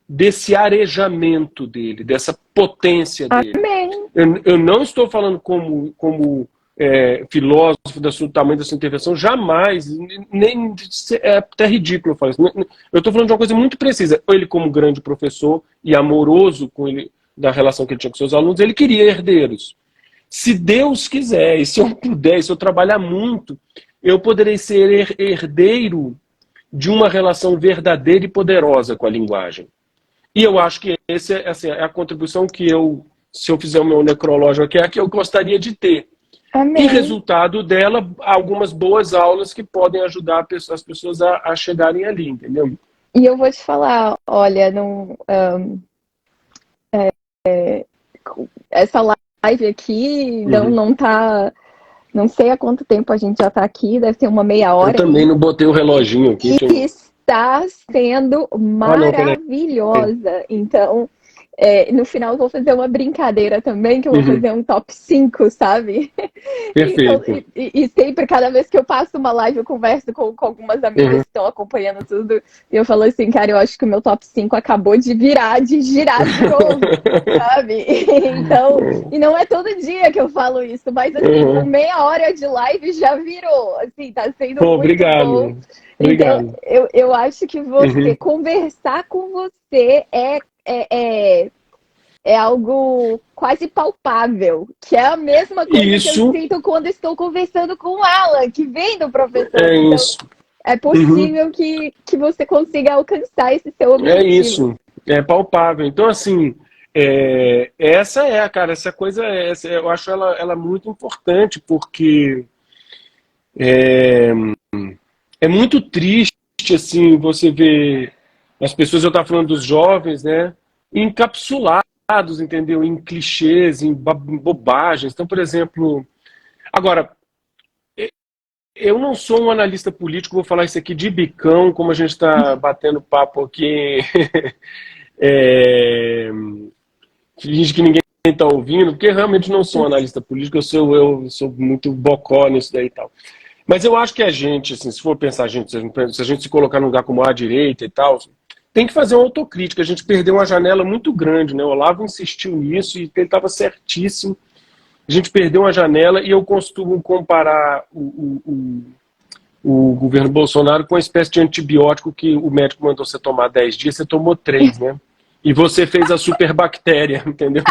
desse arejamento dele, dessa potência dele. Amém. Eu não estou falando como filósofo do tamanho dessa intervenção, jamais, nem é até ridículo eu falar isso. Eu estou falando de uma coisa muito precisa. Ele, como grande professor e amoroso com ele, da relação que ele tinha com seus alunos, ele queria herdeiros. Se Deus quiser, e se eu puder, se eu trabalhar muito, eu poderei ser herdeiro de uma relação verdadeira e poderosa com a linguagem. E eu acho que essa é, assim, é a contribuição que eu, se eu fizer o meu necrológico aqui, é a que eu gostaria de ter. Amém. E resultado dela, algumas boas aulas que podem ajudar as pessoas a chegarem ali, entendeu? E eu vou te falar, olha, essa live aqui não tá... Não sei há quanto tempo a gente já tá aqui, deve ter uma meia hora. Eu também não botei o reloginho aqui. E está sendo maravilhosa. Então, no final eu vou fazer uma brincadeira também, que eu vou fazer um top 5, sabe? Perfeito. Então, e sempre, cada vez que eu passo uma live, eu converso com algumas amigas que estão acompanhando tudo, e eu falo assim, cara, eu acho que o meu top 5 acabou de girar de novo, sabe? Então, e não é todo dia que eu falo isso, mas assim, com meia hora de live já virou, assim, tá sendo muito obrigado. bom. Obrigado. Então, eu acho que você conversar com você é algo quase palpável, que é a mesma coisa que eu sinto quando estou conversando com o Alan, que vem do professor. Então, isso. É possível que você consiga alcançar esse seu objetivo. É isso, é palpável. Então, assim, essa coisa, eu acho ela muito importante, porque é muito triste, assim, você ver as pessoas, eu estava falando dos jovens, né, encapsulados, entendeu, em clichês, em bobagens. Então, por exemplo, agora, eu não sou um analista político, vou falar isso aqui de bicão, como a gente está batendo papo aqui, finge que ninguém está ouvindo, porque realmente não sou um analista político, eu sou muito bocó nisso daí e tal. Mas eu acho que a gente, assim, se for pensar, se a gente se colocar num lugar como a direita e tal, tem que fazer uma autocrítica. A gente perdeu uma janela muito grande, né? O Olavo insistiu nisso e ele estava certíssimo. A gente perdeu uma janela e eu costumo comparar o governo Bolsonaro com uma espécie de antibiótico que o médico mandou você tomar 10 dias, você tomou 3, né? E você fez a superbactéria, entendeu?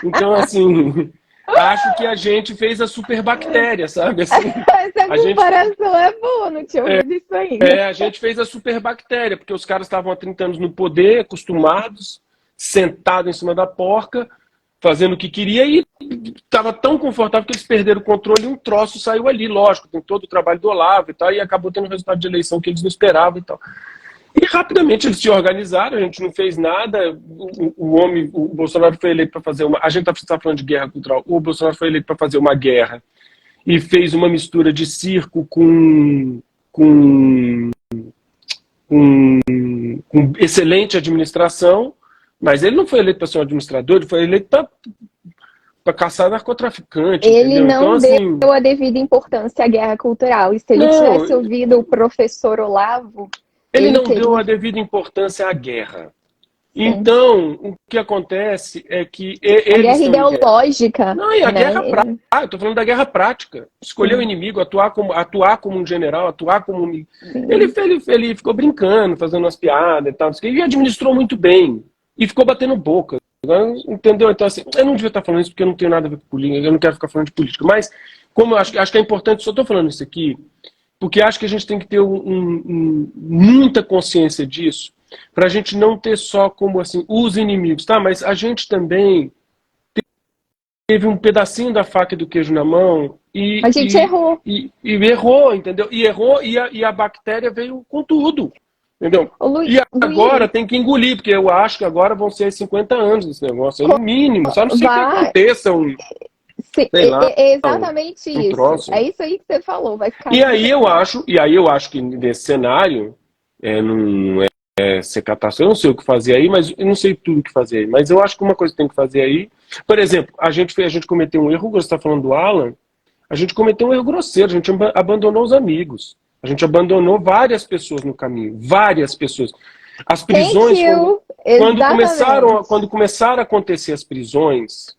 Então, assim, acho que a gente fez a superbactéria, sabe? Assim, essa comparação é boa, não tinha ouvido isso ainda. A gente fez a superbactéria, porque os caras estavam há 30 anos no poder, acostumados, sentados em cima da porca, fazendo o que queria, e estava tão confortável que eles perderam o controle e um troço saiu ali, lógico, tem todo o trabalho do Olavo e tal, e acabou tendo um resultado de eleição que eles não esperavam e tal. E rapidamente eles se organizaram, a gente não fez nada, o Bolsonaro foi eleito para fazer uma... A gente está falando de guerra cultural, o Bolsonaro foi eleito para fazer uma guerra e fez uma mistura de circo com excelente administração, mas ele não foi eleito para ser um administrador, ele foi eleito para caçar narcotraficante. Ele entendeu? não Então, deu a devida importância à guerra cultural. E se ele tivesse ouvido o professor Olavo... Ele não deu a devida importância à guerra. Sim. Então, o que acontece é que... A guerra ideológica. Não, e a guerra prática. Eu estou falando da guerra prática. Escolher o inimigo, atuar como um general, atuar como um... Ele ficou brincando, fazendo umas piadas e tal. E administrou muito bem. E ficou batendo boca. Entendeu? Então, assim, eu não devia estar falando isso porque eu não tenho nada a ver com política. Eu não quero ficar falando de política. Mas, como eu acho que é importante, só estou falando isso aqui, porque acho que a gente tem que ter muita consciência disso, para a gente não ter só como assim, os inimigos, tá? Mas a gente também teve um pedacinho da faca e do queijo na mão e... A gente errou. E errou, entendeu? E errou e a bactéria veio com tudo, entendeu? Luiz, e agora tem que engolir, porque eu acho que agora vão ser 50 anos desse negócio, no mínimo, só não sei que aconteça exatamente isso. Troço. É isso aí que você falou. Vai ficar e aí eu acho que nesse cenário não é ser catástrofe. Eu não sei o que fazer aí, mas eu não sei tudo o que fazer aí. Mas eu acho que uma coisa que tem que fazer aí, por exemplo, a gente cometeu um erro, você está falando do Alan, a gente cometeu um erro grosseiro, a gente abandonou os amigos, a gente abandonou várias pessoas no caminho, várias pessoas. As prisões, quando começaram a acontecer as prisões,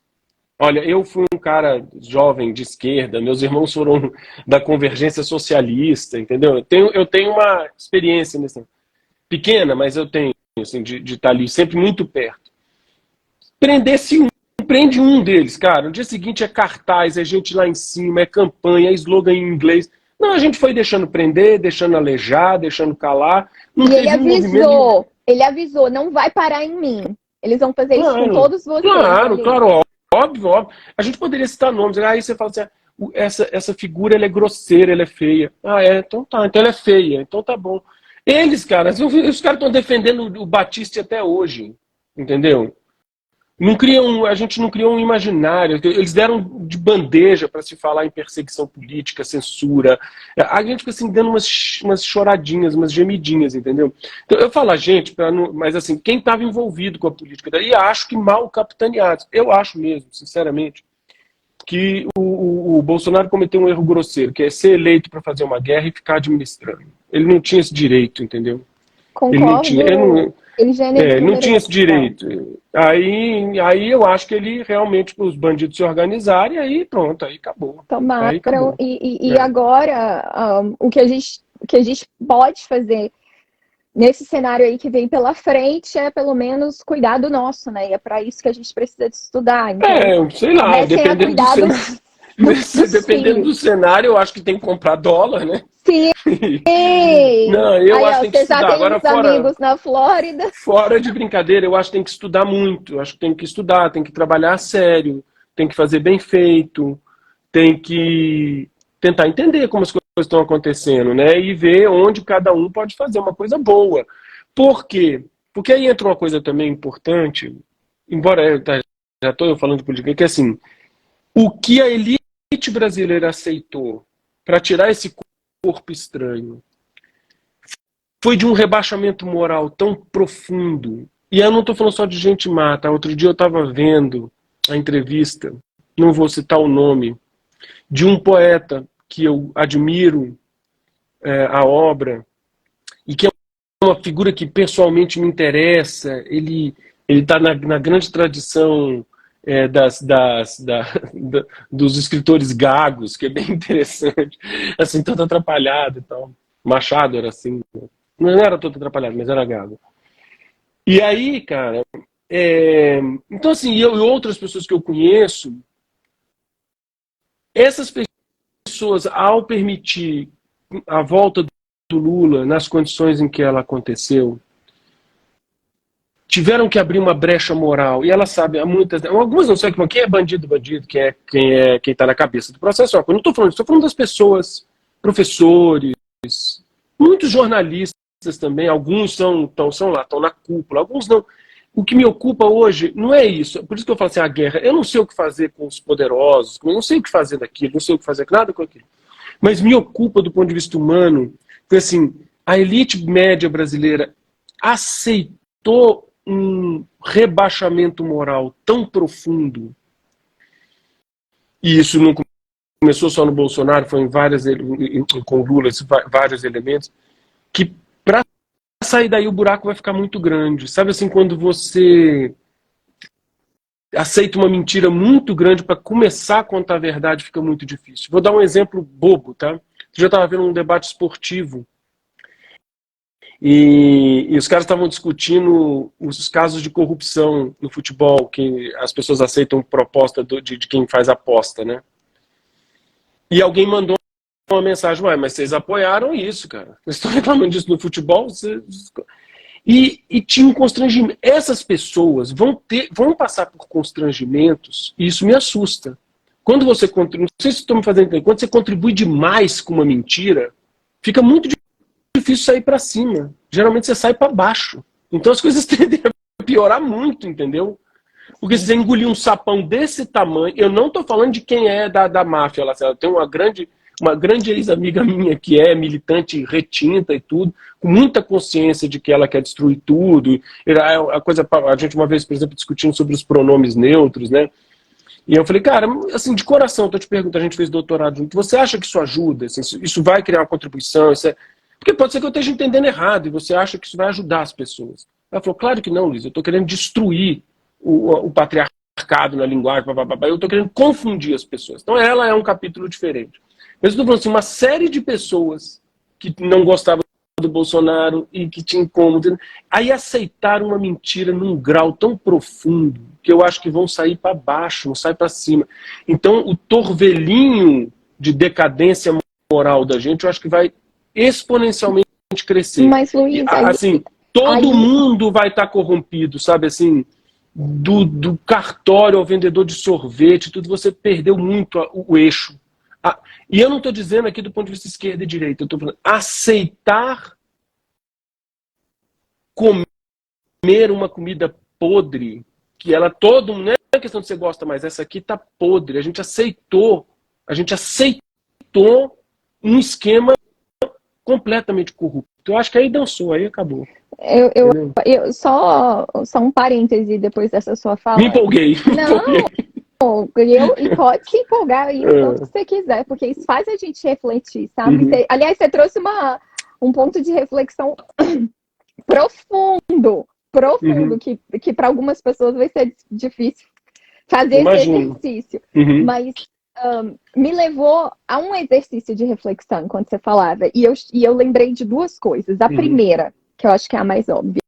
Olha, eu fui um cara jovem de esquerda, meus irmãos foram da convergência socialista, entendeu? Eu tenho uma experiência nessa, pequena, mas eu tenho, assim, de estar ali sempre muito perto. Prendesse um, prende um deles, cara. No dia seguinte é cartaz, é gente lá em cima, é campanha, é slogan em inglês. Não, a gente foi deixando prender, deixando alejar, deixando calar. Não E teve um movimento. ele avisou, não vai parar em mim. Eles vão fazer isso com Claro, todos vocês claro, ali. claro, óbvio, óbvio. A gente poderia citar nomes, aí você fala assim, essa figura ela é grosseira, ela é feia. Ah, é, então tá, então ela é feia, então tá bom. Eles, cara, os caras estão defendendo o Batista até hoje, entendeu? Não criam, a gente não criou um imaginário. Eles deram de bandeja para se falar em perseguição política, censura. A gente fica assim, dando umas choradinhas, umas gemidinhas, entendeu? Então, eu falo a gente, mas assim, quem estava envolvido com a política, daí acho que mal capitaneados. Eu acho mesmo, sinceramente, que o Bolsonaro cometeu um erro grosseiro, que é ser eleito para fazer uma guerra e ficar administrando. Ele não tinha esse direito, entendeu? Ele não tinha. Concordo em gênero, Ele não número e tinha esse grau. direito. Aí eu acho que ele realmente, os bandidos se organizarem, aí pronto, aí acabou. Tomaram. Aí acabou. E agora, o que a gente pode fazer nesse cenário aí que vem pela frente é pelo menos cuidar do nosso, né? E é para isso que a gente precisa de estudar. Então, Sei lá, comecem a dependendo do cuidar cenário. dos Dependendo do filhos. cenário, eu acho que tem que comprar dólar, né? Sim! Não, eu Aí, acho que ó, tem que você já estudar. tem Agora, uns amigos na Flórida. fora de brincadeira, eu acho que tem que estudar muito. Eu acho que tem que estudar, tem que trabalhar a sério, tem que fazer bem feito, tem que tentar entender como as coisas estão acontecendo, né? E ver onde cada um pode fazer uma coisa boa. Por quê? Porque aí entra uma coisa também importante, embora já estou eu falando de política, que é assim, o que a elite brasileira aceitou para tirar esse corpo estranho foi de um rebaixamento moral tão profundo. E eu não estou falando só de gente má, tá? Outro dia eu estava vendo a entrevista, não vou citar o nome, de um poeta que eu admiro a obra, e que é uma figura que pessoalmente me interessa. Ele está na grande tradição dos escritores gagos, que é bem interessante, assim, todo atrapalhado e tal. Machado era assim, não era todo atrapalhado, mas era gago. E aí, cara, então assim, eu e outras pessoas que eu conheço, essas pessoas, ao permitir a volta do Lula nas condições em que ela aconteceu, tiveram que abrir uma brecha moral. E ela sabe, algumas não sabem quem é bandido, quem está na cabeça do processo. Eu não estou falando disso, estou falando das pessoas, professores, muitos jornalistas também, alguns são lá, estão na cúpula, alguns não. O que me ocupa hoje não é isso. Por isso que eu falo assim, a guerra, eu não sei o que fazer com os poderosos, eu não sei o que fazer daquilo, não sei o que fazer com nada com aquilo. Mas me ocupa do ponto de vista humano, porque assim, a elite média brasileira aceitou um rebaixamento moral tão profundo, e isso não começou só no Bolsonaro, foi com o Lula, vários elementos, que para sair daí o buraco vai ficar muito grande. Sabe assim, quando você aceita uma mentira muito grande para começar a contar a verdade, fica muito difícil. Vou dar um exemplo bobo, tá? Eu já estava vendo um debate esportivo e os caras estavam discutindo os casos de corrupção no futebol, que as pessoas aceitam proposta de quem faz aposta, né? E alguém mandou uma mensagem, mas vocês apoiaram isso, cara. Vocês estão reclamando disso no futebol? E tinha um constrangimento. Essas pessoas vão passar por constrangimentos, e isso me assusta. Quando você contribui, não sei se estou me fazendo entender, quando você contribui demais com uma mentira, fica muito difícil sair para cima. Geralmente você sai para baixo. Então as coisas tendem a piorar muito, entendeu? Porque se você engolir um sapão desse tamanho, eu não estou falando de quem é da máfia, ela tem uma grande ex-amiga minha que é militante retinta e tudo, com muita consciência de que ela quer destruir tudo. A gente uma vez, por exemplo, discutindo sobre os pronomes neutros, né? E eu falei, cara, assim, de coração, tô te perguntando, a gente fez doutorado junto, você acha que isso ajuda? Assim, isso vai criar uma contribuição? Porque pode ser que eu esteja entendendo errado e você acha que isso vai ajudar as pessoas. Ela falou, claro que não, Luiz, eu estou querendo destruir o patriarcado marcado na linguagem, eu estou querendo confundir as pessoas. Então ela é um capítulo diferente. Mas eu estou falando assim, uma série de pessoas que não gostavam do Bolsonaro e que tinha incômodo, aí aceitaram uma mentira num grau tão profundo que eu acho que vão sair para baixo, não sai para cima. Então o torvelinho de decadência moral da gente, eu acho que vai exponencialmente crescer. Mas, Luiz, assim, todo mundo vai estar corrompido, sabe assim, do cartório ao vendedor de sorvete, tudo, você perdeu muito o eixo. E eu não estou dizendo aqui do ponto de vista esquerda e direita, eu estou falando aceitar comer uma comida podre, que ela todo, não é questão de você gosta, mas essa aqui está podre. A gente aceitou um esquema completamente corrupto. Eu acho que aí dançou, aí acabou. Eu só um parêntese depois dessa sua fala. Me empolguei. E pode se empolgar aí o que você quiser, porque isso faz a gente refletir, sabe? Aliás, você trouxe um ponto de reflexão profundo, que para algumas pessoas vai ser difícil fazer esse exercício. Mas me levou a um exercício de reflexão enquanto você falava. E eu lembrei de duas coisas. A primeira, que eu acho que é a mais óbvia,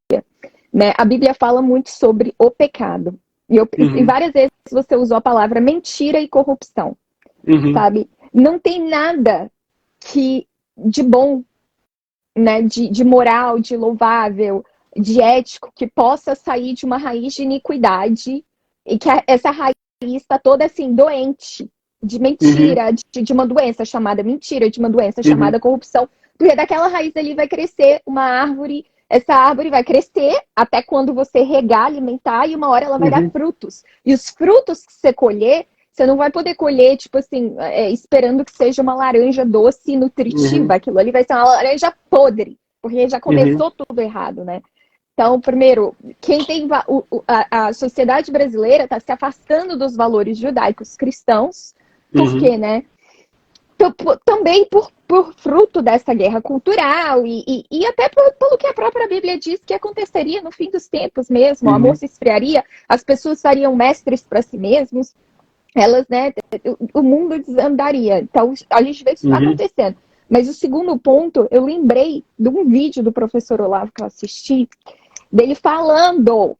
né? A Bíblia fala muito sobre o pecado. E várias vezes você usou a palavra mentira e corrupção, sabe? Não tem nada de bom, né? De moral, de louvável, de ético, que possa sair de uma raiz de iniquidade e que essa raiz está toda assim, doente, de mentira, de uma doença chamada mentira, de uma doença chamada corrupção, porque daquela raiz ali vai crescer uma árvore. Essa árvore vai crescer até quando você regar, alimentar, e uma hora ela vai dar frutos. E os frutos que você colher, você não vai poder colher, tipo assim, esperando que seja uma laranja doce e nutritiva. Aquilo ali vai ser uma laranja podre, porque já começou tudo errado, né? Então, primeiro, quem tem a sociedade brasileira está se afastando dos valores judaicos cristãos, porque, né? Também por fruto dessa guerra cultural e até pelo que a própria Bíblia diz que aconteceria no fim dos tempos mesmo. O amor se esfriaria, as pessoas seriam mestres para si mesmos, elas, né, o mundo desandaria. Então, a gente vê isso acontecendo. Mas o segundo ponto, eu lembrei de um vídeo do professor Olavo que eu assisti, dele falando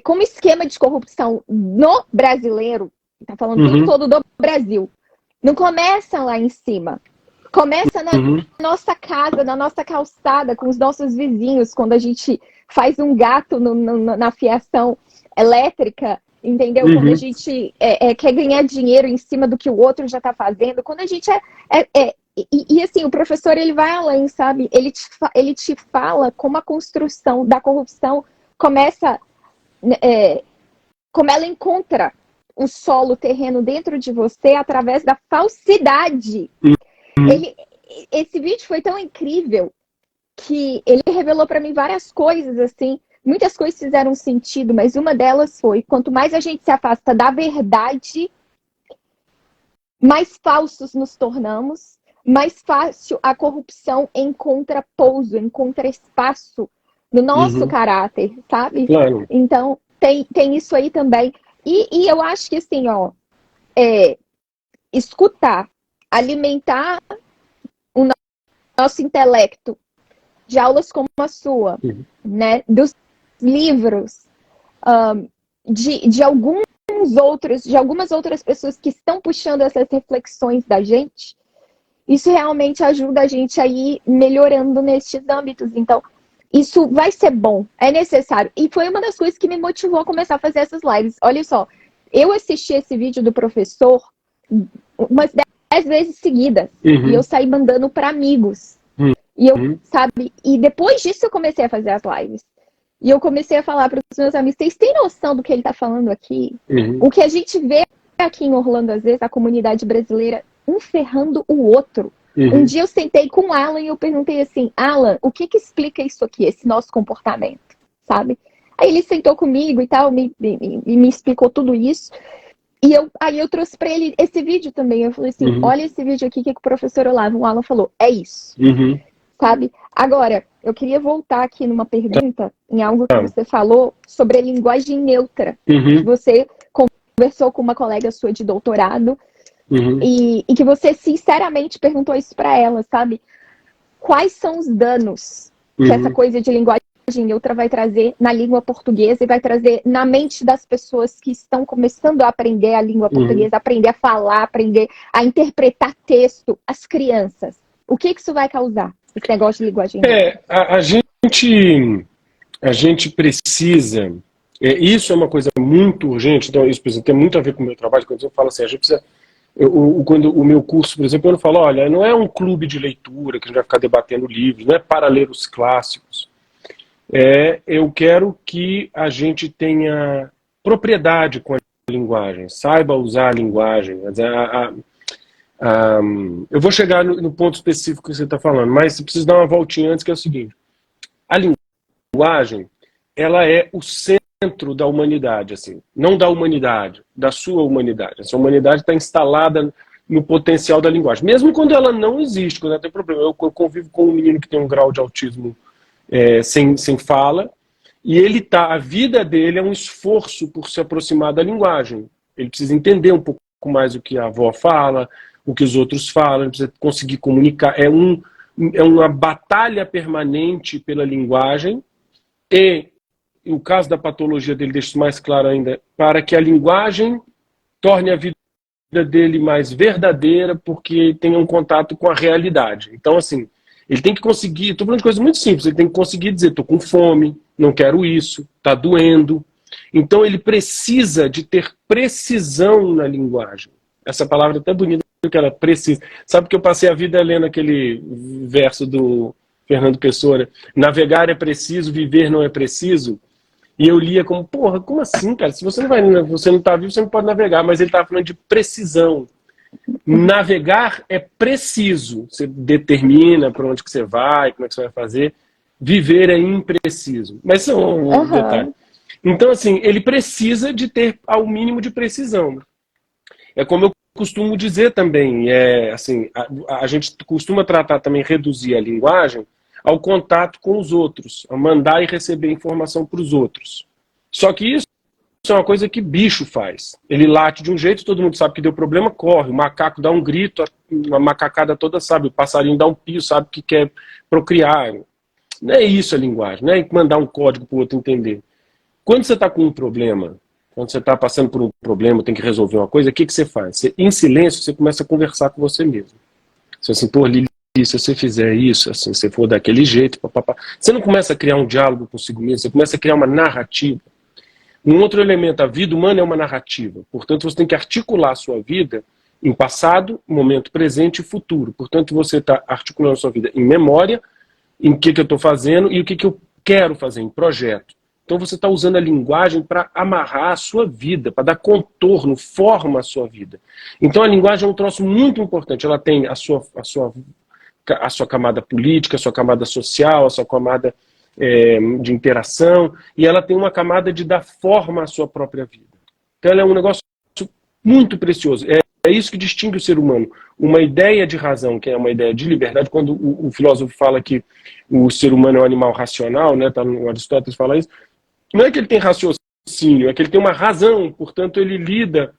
como esquema de corrupção no brasileiro, tá falando tudo todo do Brasil, não começa lá em cima. Começa na nossa casa, na nossa calçada, com os nossos vizinhos, quando a gente faz um gato na fiação elétrica, entendeu? Quando a gente quer ganhar dinheiro em cima do que o outro já está fazendo. Quando a gente E assim, o professor, ele vai além, sabe? Ele te fala como a construção da corrupção começa... como ela encontra o solo, o terreno dentro de você através da falsidade. Esse vídeo foi tão incrível que ele revelou para mim várias coisas, assim. Muitas coisas fizeram sentido, mas uma delas foi: quanto mais a gente se afasta da verdade, mais falsos nos tornamos, mais fácil a corrupção encontra pouso, encontra espaço no nosso caráter, sabe? Claro. Então, tem isso aí também. E eu acho que, assim, escutar, alimentar o nosso intelecto de aulas como a sua, né, dos livros, de algumas outras pessoas que estão puxando essas reflexões da gente, isso realmente ajuda a gente a ir melhorando nestes âmbitos. Então, isso vai ser bom, é necessário. E foi uma das coisas que me motivou a começar a fazer essas lives. Olha só, eu assisti esse vídeo do professor umas 10 vezes seguidas. E eu saí mandando para amigos. E eu, sabe? E depois disso eu comecei a fazer as lives. E eu comecei a falar para os meus amigos: vocês têm noção do que ele está falando aqui? O que a gente vê aqui em Orlando, às vezes, a comunidade brasileira um ferrando o outro. Um dia eu sentei com o Alan e eu perguntei assim: Alan, o que explica isso aqui, esse nosso comportamento, sabe? Aí ele sentou comigo e tal, me explicou tudo isso. E aí eu trouxe para ele esse vídeo também. Eu falei assim: olha esse vídeo aqui que o professor Olavo, o Alan falou, é isso. sabe? Agora, eu queria voltar aqui numa pergunta, em algo que você falou sobre a linguagem neutra. Que você conversou com uma colega sua de doutorado e que você sinceramente perguntou isso para ela, sabe? Quais são os danos que essa coisa de linguagem neutra vai trazer na língua portuguesa e vai trazer na mente das pessoas que estão começando a aprender a língua portuguesa, aprender a falar, aprender a interpretar texto, as crianças? O que isso vai causar, esse negócio de linguagem neutra? A gente precisa... isso é uma coisa muito urgente, então isso, por exemplo, tem muito a ver com o meu trabalho, quando eu falo assim, a gente precisa... quando o meu curso, por exemplo, eu falo, olha, não é um clube de leitura que a gente vai ficar debatendo livros, não é para ler os clássicos. Eu quero que a gente tenha propriedade com a linguagem, saiba usar a linguagem. Eu vou chegar no ponto específico que você está falando, mas você precisa dar uma voltinha antes, que é o seguinte. A linguagem, ela é o centro da humanidade, assim, não da humanidade, da sua humanidade. Essa humanidade está instalada no potencial da linguagem, mesmo quando ela não existe, quando ela tem problema. Eu convivo com um menino que tem um grau de autismo sem fala, e a vida dele é um esforço por se aproximar da linguagem. Ele precisa entender um pouco mais o que a avó fala, o que os outros falam, ele precisa conseguir comunicar. É uma batalha permanente pela linguagem, e o caso da patologia dele deixa isso mais claro ainda, para que a linguagem torne a vida dele mais verdadeira, porque tenha um contato com a realidade. Então, assim, ele tem que conseguir, estou falando de coisas muito simples, ele tem que conseguir dizer, estou com fome, não quero isso, está doendo. Então ele precisa de ter precisão na linguagem. Essa palavra é até bonita, que ela precisa. Sabe que eu passei a vida lendo aquele verso do Fernando Pessoa, né? Navegar é preciso, viver não é preciso. E eu lia como, porra, como assim, cara? Se você não está vivo, você não pode navegar. Mas ele estava falando de precisão. Navegar é preciso. Você determina para onde que você vai, como é que você vai fazer. Viver é impreciso. Mas são um detalhe. Então, assim, ele precisa de ter ao mínimo de precisão. É como eu costumo dizer também, assim, a gente costuma tratar também, reduzir a linguagem ao contato com os outros, a mandar e receber informação para os outros. Só que isso é uma coisa que bicho faz. Ele late de um jeito, todo mundo sabe que deu problema, corre. O macaco dá um grito, a macacada toda sabe. O passarinho dá um pio, sabe que quer procriar. Não é isso a linguagem, não é mandar um código para o outro entender. Quando você está com um problema, quando você está passando por um problema, tem que resolver uma coisa, o que você faz? Você, em silêncio, você começa a conversar com você mesmo. Você assim, pô, Lili, se você fizer isso, assim, se for daquele jeito, papapá. Você não começa a criar um diálogo consigo mesmo, você começa a criar uma narrativa. Um outro elemento, a vida humana é uma narrativa. Portanto, você tem que articular a sua vida em passado, momento presente e futuro. Portanto, você está articulando a sua vida em memória, em o que eu estou fazendo e o que eu quero fazer, em projeto. Então você está usando a linguagem para amarrar a sua vida, para dar contorno, forma à sua vida. Então a linguagem é um troço muito importante. Ela tem a sua camada política, a sua camada social, a sua camada de interação, e ela tem uma camada de dar forma à sua própria vida. Então ela é um negócio muito precioso. É isso que distingue o ser humano. Uma ideia de razão, que é uma ideia de liberdade, quando o filósofo fala que o ser humano é um animal racional, né, tá no Aristóteles fala isso, não é que ele tem raciocínio, é que ele tem uma razão, portanto ele lida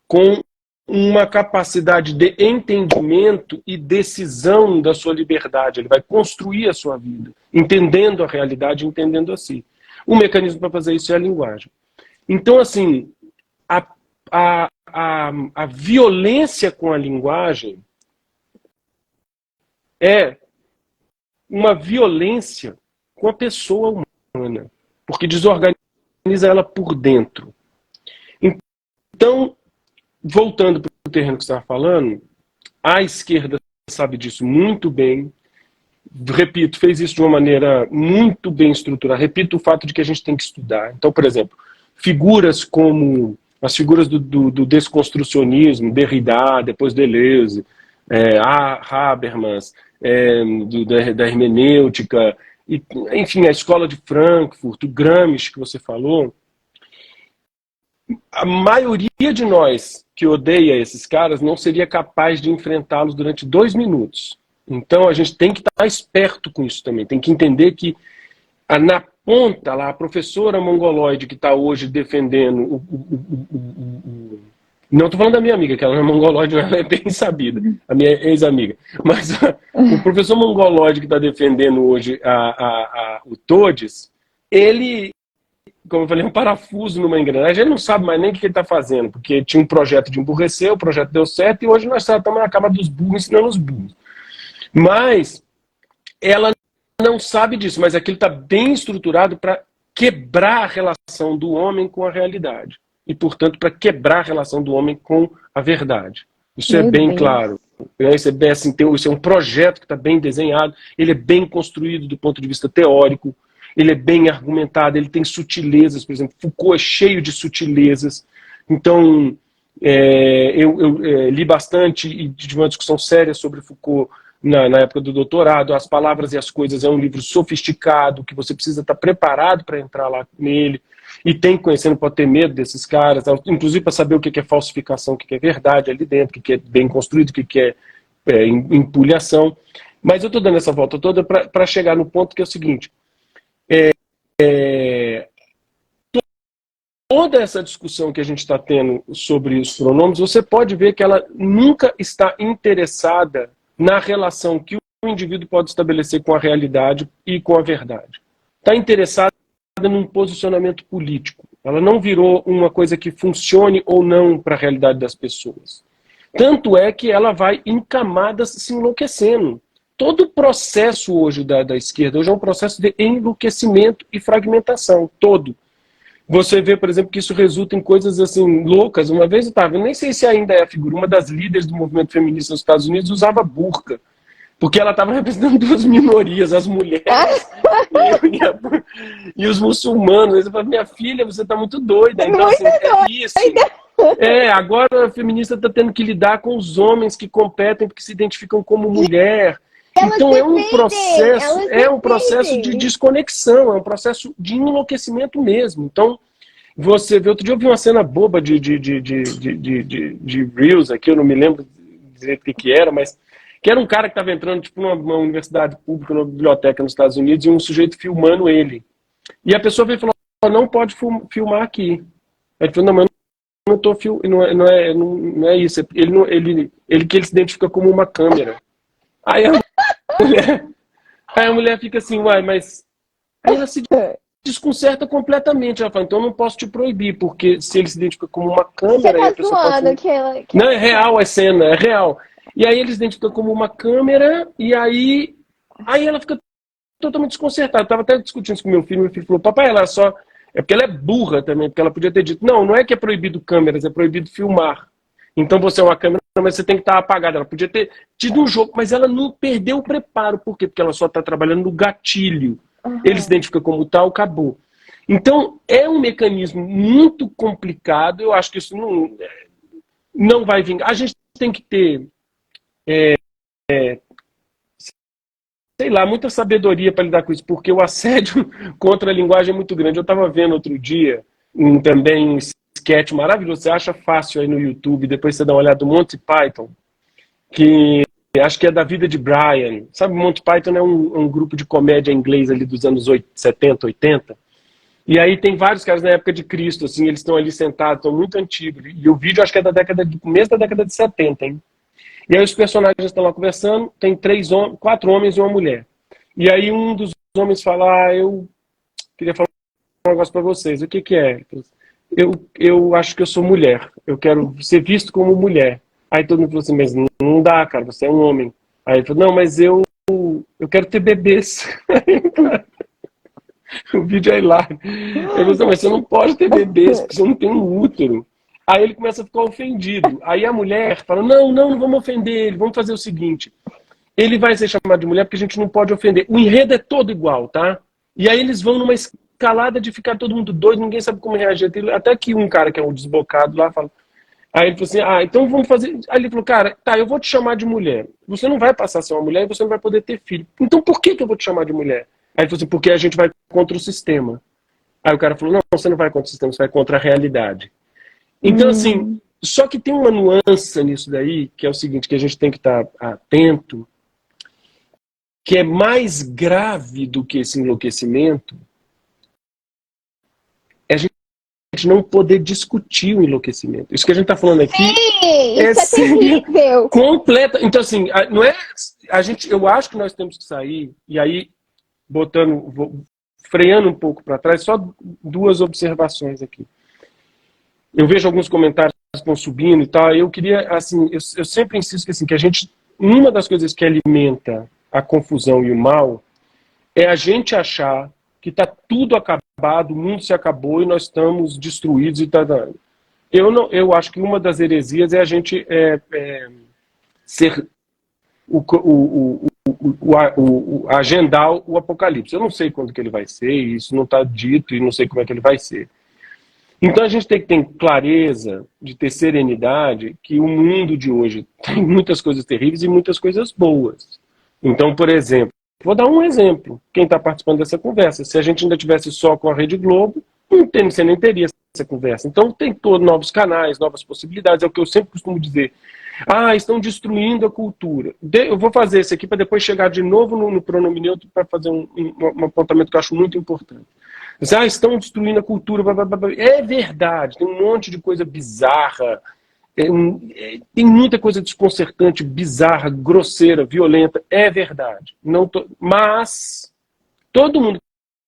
com uma capacidade de entendimento e decisão da sua liberdade. Ele vai construir a sua vida, entendendo a realidade, entendendo a si. O mecanismo para fazer isso é a linguagem. Então, assim, a violência com a linguagem é uma violência com a pessoa humana, porque desorganiza ela por dentro. Então, voltando para o terreno que você estava falando, a esquerda sabe disso muito bem. Repito, fez isso de uma maneira muito bem estruturada. Repito o fato de que a gente tem que estudar. Então, por exemplo, figuras como as figuras do desconstrucionismo, Derrida, depois Deleuze, Habermas, da hermenêutica, e, enfim, a escola de Frankfurt, o Gramsci que você falou, a maioria de nós que odeia esses caras não seria capaz de enfrentá-los durante 2 minutos. Então a gente tem que estar esperto com isso também, tem que entender que na ponta lá, a professora mongoloide que está hoje defendendo não estou falando da minha amiga, que ela não é mongoloide, ela é bem sabida, a minha ex-amiga. Mas o professor mongoloide que está defendendo hoje o Todes, ele, como eu falei, é um parafuso numa engrenagem, ele não sabe mais nem o que ele está fazendo, porque tinha um projeto de emburrecer, o projeto deu certo, e hoje nós estamos na cama dos burros ensinando os burros. Mas ela não sabe disso, mas aquilo está bem estruturado para quebrar a relação do homem com a realidade. E, portanto, para quebrar a relação do homem com a verdade. Isso é bem claro. Isso é, assim, isso é um projeto que está bem desenhado, ele é bem construído do ponto de vista teórico, ele é bem argumentado, ele tem sutilezas, por exemplo, Foucault é cheio de sutilezas. Então, eu li bastante e tive uma discussão séria sobre Foucault na época do doutorado. As Palavras e as Coisas é um livro sofisticado, que você precisa estar preparado para entrar lá nele, e tem que conhecer, não pode ter medo desses caras, inclusive para saber o que é falsificação, o que é verdade ali dentro, o que é bem construído, o que é empulhação. Mas eu estou dando essa volta toda para chegar no ponto que é o seguinte, toda essa discussão que a gente está tendo sobre os pronomes, você pode ver que ela nunca está interessada na relação que o indivíduo pode estabelecer com a realidade e com a verdade. Está interessada num posicionamento político. Ela não virou uma coisa que funcione ou não para a realidade das pessoas. Tanto é que ela vai em camadas se enlouquecendo. Todo o processo hoje da esquerda hoje é um processo de enlouquecimento e fragmentação, todo. Você vê, por exemplo, que isso resulta em coisas assim loucas. Uma vez eu estava, nem sei se ainda é a figura, uma das líderes do movimento feminista nos Estados Unidos usava burca, porque ela estava representando duas minorias, as mulheres e os muçulmanos. Eu falei, minha filha, você está muito doida. Então, assim, é isso. Agora a feminista está tendo que lidar com os homens que competem porque se identificam como mulher. Então é um processo de desconexão, é um processo de enlouquecimento mesmo. Então, você vê, outro dia eu vi uma cena boba de Reels aqui, eu não me lembro direito o que era, mas que era um cara que estava entrando tipo, numa universidade pública, numa biblioteca nos Estados Unidos, e um sujeito filmando ele. E a pessoa veio e falou, não pode filmar aqui. Aí ele falou, não, mas eu não estou filmando, não é isso. Ele que ele se identifica como uma câmera. Aí a mulher fica assim, uai, mas... Aí ela se desconcerta completamente. Ela fala, então eu não posso te proibir, porque se ele se identifica como uma câmera... Você tá zoando que ela... Não, é real a cena, é real. E aí eles identificam como uma câmera, e aí ela fica totalmente desconcertada. Eu estava até discutindo isso com meu filho falou, papai, ela só... É porque ela é burra também, porque ela podia ter dito, não é que é proibido câmeras, é proibido filmar. Então você é uma câmera, mas você tem que estar apagada. Ela podia ter tido um jogo, mas ela não perdeu o preparo. Por quê? Porque ela só está trabalhando no gatilho. Ele se identifica como tal, acabou. Então, é um mecanismo muito complicado. Eu acho que isso não vai vingar. A gente tem que ter, sei lá, muita sabedoria para lidar com isso, porque o assédio contra a linguagem é muito grande. Eu estava vendo outro dia também sketch maravilhoso, você acha fácil aí no YouTube, depois você dá uma olhada no Monty Python, que acho que é da vida de Brian. Sabe, Monty Python é um grupo de comédia inglês ali dos anos 70, 80, e aí tem vários caras na época de Cristo, assim, eles estão ali sentados, estão muito antigos, e o vídeo acho que é do começo da década de 70, hein? E aí os personagens estão lá conversando, tem 4 homens e uma mulher. E aí um dos homens fala, eu queria falar um negócio para vocês, o que é? Eu acho que eu sou mulher, eu quero ser visto como mulher. Aí todo mundo falou assim, mas não dá, cara, você é um homem. Aí ele falou, não, mas eu quero ter bebês. O vídeo é hilário. Ele falou assim, mas você não pode ter bebês, porque você não tem um útero. Aí ele começa a ficar ofendido. Aí a mulher fala, não vamos ofender ele, vamos fazer o seguinte, ele vai ser chamado de mulher porque a gente não pode ofender. O enredo é todo igual, tá? E aí eles vão numa escalada de ficar todo mundo doido, ninguém sabe como reagir. Até que um cara que é um desbocado lá fala... Aí ele falou assim, então vamos fazer... Aí ele falou, cara, tá, eu vou te chamar de mulher. Você não vai passar a ser uma mulher e você não vai poder ter filho. Então por que eu vou te chamar de mulher? Aí ele falou assim, porque a gente vai contra o sistema. Aí o cara falou, não, você não vai contra o sistema, você vai contra a realidade. Então, assim, só que tem uma nuance nisso daí, que é o seguinte, que a gente tem que estar atento, que é mais grave do que esse enlouquecimento é a gente não poder discutir o enlouquecimento. Isso que a gente está falando aqui isso é terrível. Completa. Então, assim, não é. Eu acho que nós temos que sair, e aí, freando um pouco para trás, só duas observações aqui. Eu vejo alguns comentários que estão subindo e tal. Eu queria, assim, eu sempre insisto que, assim, que a gente. Uma das coisas que alimenta a confusão e o mal é a gente achar que está tudo acabado, o mundo se acabou e nós estamos destruídos e tá. Eu acho que uma das heresias é a gente ser agendar o apocalipse. Eu não sei quando que ele vai ser, isso não está dito e não sei como é que ele vai ser. Então a gente tem que ter clareza, de ter serenidade, que o mundo de hoje tem muitas coisas terríveis e muitas coisas boas. Então, por exemplo, vou dar um exemplo. Quem está participando dessa conversa, se a gente ainda tivesse só com a Rede Globo, você nem teria essa conversa. Então tem todos novos canais, novas possibilidades, é o que eu sempre costumo dizer. Estão destruindo a cultura. Eu vou fazer isso aqui para depois chegar de novo no pronome neutro para fazer um apontamento que eu acho muito importante. Estão destruindo a cultura. Blá, blá, blá. É verdade, tem um monte de coisa bizarra, tem muita coisa desconcertante, bizarra, grosseira, violenta. É verdade. Mas todo mundo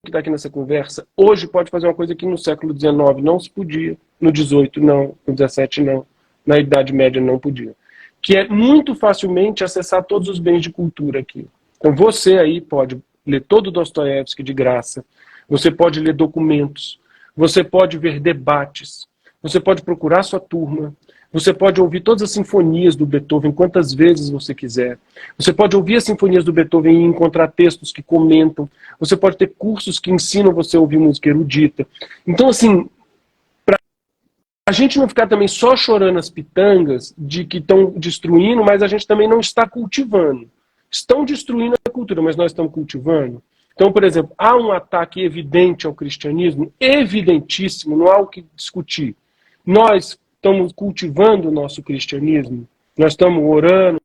que está aqui nessa conversa hoje pode fazer uma coisa que no século XIX não se podia, no XVIII não, no XVII não, na Idade Média não podia. Que é muito facilmente acessar todos os bens de cultura aqui. Então você aí pode ler todo o Dostoiévski de graça, você pode ler documentos, você pode ver debates, você pode procurar sua turma, você pode ouvir todas as sinfonias do Beethoven quantas vezes você quiser. Você pode ouvir as sinfonias do Beethoven e encontrar textos que comentam. Você pode ter cursos que ensinam você a ouvir música erudita. Então, assim, para a gente não ficar também só chorando as pitangas de que estão destruindo, mas a gente também não está cultivando. Estão destruindo a cultura, mas nós estamos cultivando. Então, por exemplo, há um ataque evidente ao cristianismo, evidentíssimo, não há o que discutir. Nós estamos cultivando o nosso cristianismo, nós estamos orando,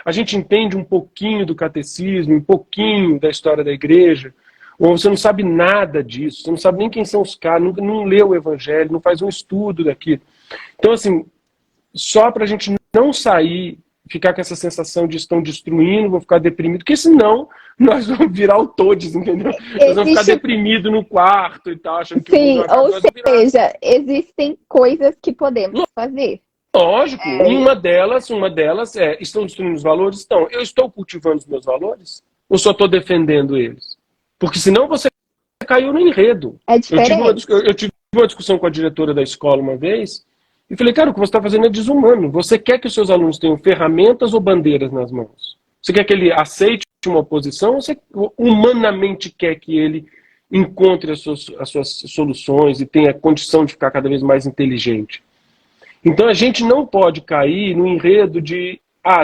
a gente entende um pouquinho do catecismo, um pouquinho da história da igreja, ou você não sabe nada disso, você não sabe nem quem são os caras, não lê o evangelho, não faz um estudo daquilo. Então, assim, só para a gente não sair, ficar com essa sensação de estão destruindo, vou ficar deprimido, porque senão nós vamos virar o Todes, entendeu? Nós vamos ficar deprimidos no quarto e tal, achando que sim, ou seja, existem coisas que podemos fazer. Lógico, uma delas é, estão destruindo os valores? Estão. Eu estou cultivando os meus valores? Ou só estou defendendo eles? Porque senão você caiu no enredo. É diferente. Eu tive uma discussão com a diretora da escola uma vez, e falei, cara, o que você está fazendo é desumano. Você quer que os seus alunos tenham ferramentas ou bandeiras nas mãos? Você quer que ele aceite uma posição ou você humanamente quer que ele encontre as suas soluções e tenha condição de ficar cada vez mais inteligente? Então a gente não pode cair no enredo de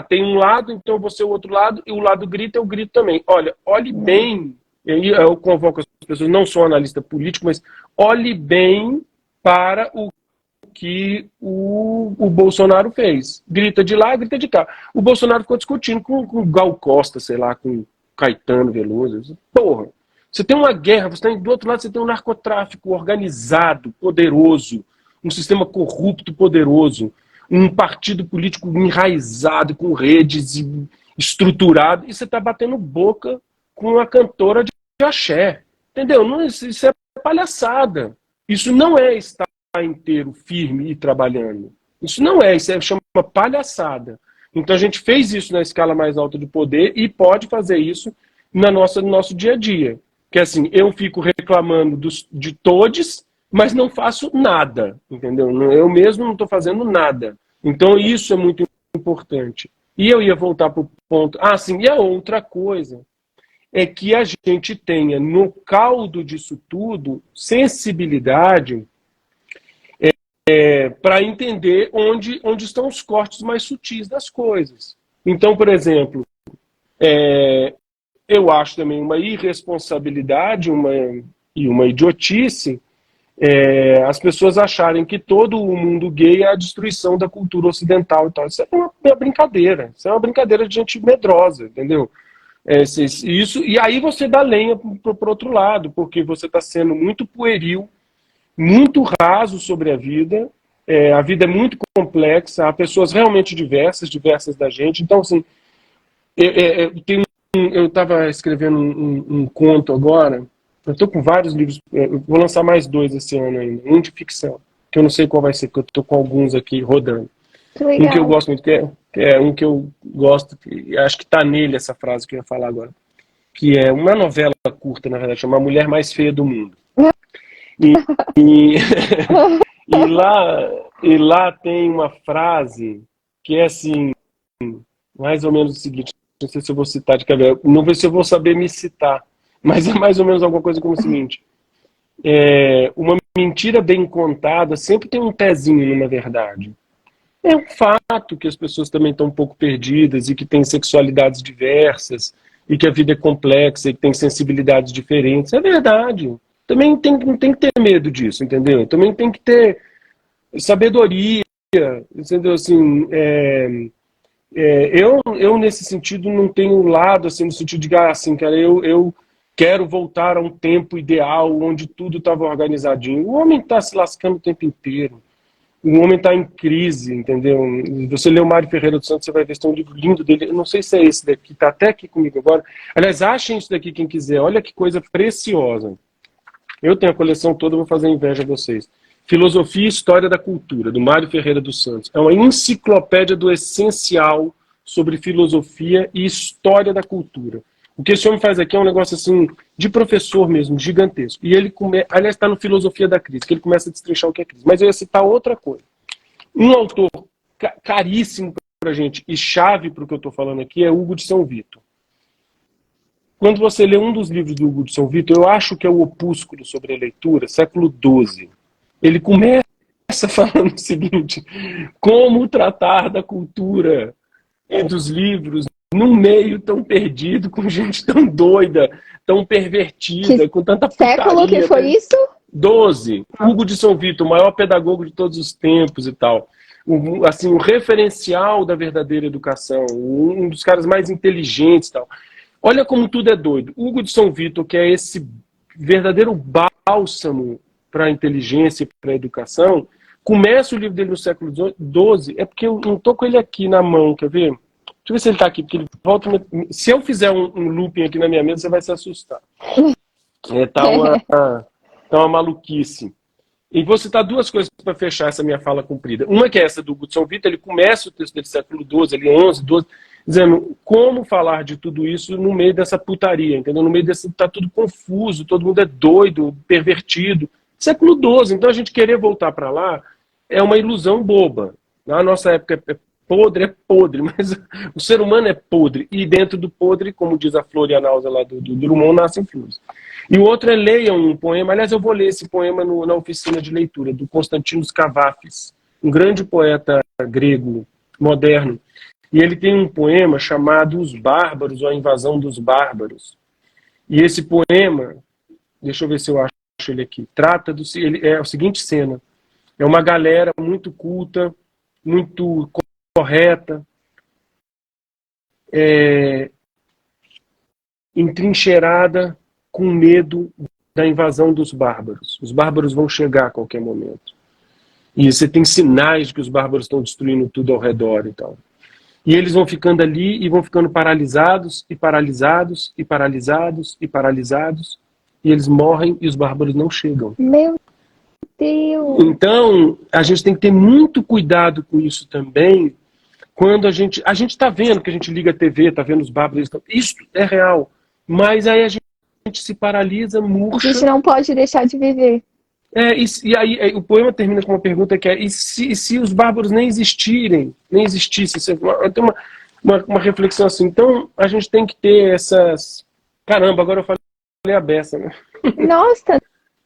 tem um lado, então você é o outro lado, e o lado grita, eu grito também. Olha, olhe bem, e aí eu convoco as pessoas, não sou analista político, mas olhe bem para o que o Bolsonaro fez. Grita de lá, grita de cá. O Bolsonaro ficou discutindo com o Gal Costa, sei lá, com Caetano Veloso. Porra, você tem uma guerra, do outro lado você tem um narcotráfico organizado, poderoso, um sistema corrupto, poderoso, um partido político enraizado, com redes estruturado, e você está batendo boca com uma cantora de axé. Entendeu? Isso é palhaçada. Isso não é estar inteiro, firme e trabalhando. Isso não é, isso chama palhaçada. Então a gente fez isso na escala mais alta de poder e pode fazer isso no nosso dia a dia. Que assim, eu fico reclamando de todos, mas não faço nada, entendeu? Eu mesmo não estou fazendo nada. Então isso é muito importante. E eu ia voltar para o ponto... sim, e a outra coisa é que a gente tenha no caldo disso tudo sensibilidade para entender onde estão os cortes mais sutis das coisas. Então, por exemplo, eu acho também uma irresponsabilidade e uma idiotice as pessoas acharem que todo o mundo gay é a destruição da cultura ocidental e tal. Isso é uma brincadeira. Isso é uma brincadeira de gente medrosa, entendeu? Isso, e aí você dá lenha para o outro lado, porque você está sendo muito pueril, muito raso sobre a vida. A vida é muito complexa, há pessoas realmente diversas da gente. Então, assim, eu estava escrevendo um conto agora, eu estou com vários livros, eu vou lançar mais 2 esse ano ainda, um de ficção, que eu não sei qual vai ser, porque eu estou com alguns aqui rodando. Que Um que eu legal. gosto muito, que é um que eu gosto, que acho que está nele essa frase que eu ia falar agora, que é uma novela curta, na verdade, chama A Mulher Mais Feia do Mundo. E, e lá tem uma frase que é assim, mais ou menos o seguinte, não sei se eu vou citar de cabeça, não sei se eu vou saber me citar, mas é mais ou menos alguma coisa como o seguinte: uma mentira bem contada sempre tem um pezinho numa verdade. É um fato que as pessoas também estão um pouco perdidas e que têm sexualidades diversas e que a vida é complexa e que tem sensibilidades diferentes. É verdade. Também não tem que ter medo disso, entendeu? Também tem que ter sabedoria, entendeu? Assim, eu nesse sentido não tenho lado assim no sentido de assim, cara, eu quero voltar a um tempo ideal onde tudo estava organizadinho. O homem está se lascando o tempo inteiro. O homem está em crise, entendeu? Você lê o Mário Ferreira dos Santos, você vai ver, tem um livro lindo dele. Eu não sei se é esse daqui, está até aqui comigo agora. Aliás, achem isso daqui quem quiser. Olha que coisa preciosa. Eu tenho a coleção toda, vou fazer inveja a vocês. Filosofia e História da Cultura, do Mário Ferreira dos Santos. É uma enciclopédia do essencial sobre filosofia e história da cultura. O que esse homem faz aqui é um negócio assim, de professor mesmo, gigantesco. E ele aliás, está no Filosofia da Crise, que ele começa a destrinchar o que é crise. Mas eu ia citar outra coisa. Um autor caríssimo para a gente e chave para o que eu estou falando aqui é Hugo de São Vito. Quando você lê um dos livros do Hugo de São Vito, eu acho que é o Opúsculo sobre a Leitura, século XII. Ele começa falando o seguinte: como tratar da cultura e dos livros num meio tão perdido, com gente tão doida, tão pervertida, com tanta putaria. Século que foi isso? 12. Hugo de São Vito, o maior pedagogo de todos os tempos e tal. Assim, o referencial da verdadeira educação, um dos caras mais inteligentes e tal. Olha como tudo é doido. Hugo de São Vito, que é esse verdadeiro bálsamo para a inteligência e para a educação, começa o livro dele no século XII, é porque eu não estou com ele aqui na mão, quer ver? Deixa eu ver se ele está aqui, porque ele volta. Se eu fizer um looping aqui na minha mesa, você vai se assustar. Tá uma maluquice. E vou citar 2 coisas para fechar essa minha fala comprida. Uma que é essa do Hugo de São Vito, ele começa o texto dele século XII, ali 11, 12, dizendo como falar de tudo isso no meio dessa putaria, entendeu? No meio desse, tá tudo confuso, todo mundo é doido, pervertido. Século XII, então a gente querer voltar para lá é uma ilusão boba. Na nossa época é podre, mas o ser humano é podre. E dentro do podre, como diz a Flor e a Náusea lá do Drummond, nascem flores. E o outro é leiam um poema, aliás, eu vou ler esse poema na oficina de leitura, do Constantinos Cavafis, um grande poeta grego, moderno. E ele tem um poema chamado Os Bárbaros, ou A Invasão dos Bárbaros. E esse poema, deixa eu ver se eu acho ele aqui, trata é a seguinte cena. É uma galera muito culta, muito correta, entrincheirada, com medo da invasão dos bárbaros. Os bárbaros vão chegar a qualquer momento. E você tem sinais de que os bárbaros estão destruindo tudo ao redor e tal. E eles vão ficando ali e vão ficando paralisados, e paralisados, e paralisados, e paralisados, e eles morrem e os bárbaros não chegam. Meu Deus! Então, a gente tem que ter muito cuidado com isso também, quando a gente está vendo que a gente liga a TV, está vendo os bárbaros, isso é real, mas aí a gente se paralisa, murcha. A gente não pode deixar de viver. E aí o poema termina com uma pergunta que é: e se os bárbaros nem existissem? Tem uma reflexão assim. Então a gente tem que ter essas. Caramba, agora eu falei a beça, né? Nossa,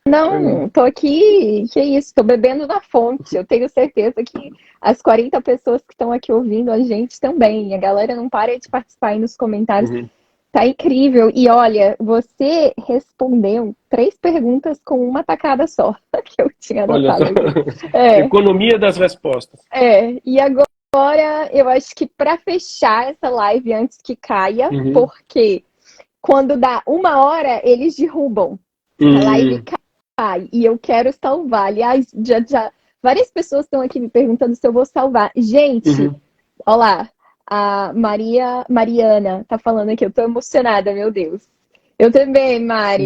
não, tô aqui, que isso, tô bebendo na fonte. Eu tenho certeza que as 40 pessoas que estão aqui ouvindo a gente também. A galera não para de participar aí nos comentários. Uhum. Tá incrível. E olha, você respondeu 3 perguntas com uma tacada só, que eu tinha anotado aqui. Economia das respostas. E agora eu acho que para fechar essa live antes que caia, porque quando dá 1 hora, eles derrubam. A live cai. E eu quero salvar. Aliás, já várias pessoas estão aqui me perguntando se eu vou salvar. Gente, olha lá. A Mariana tá falando aqui. Eu tô emocionada, meu Deus. Eu também, Mari.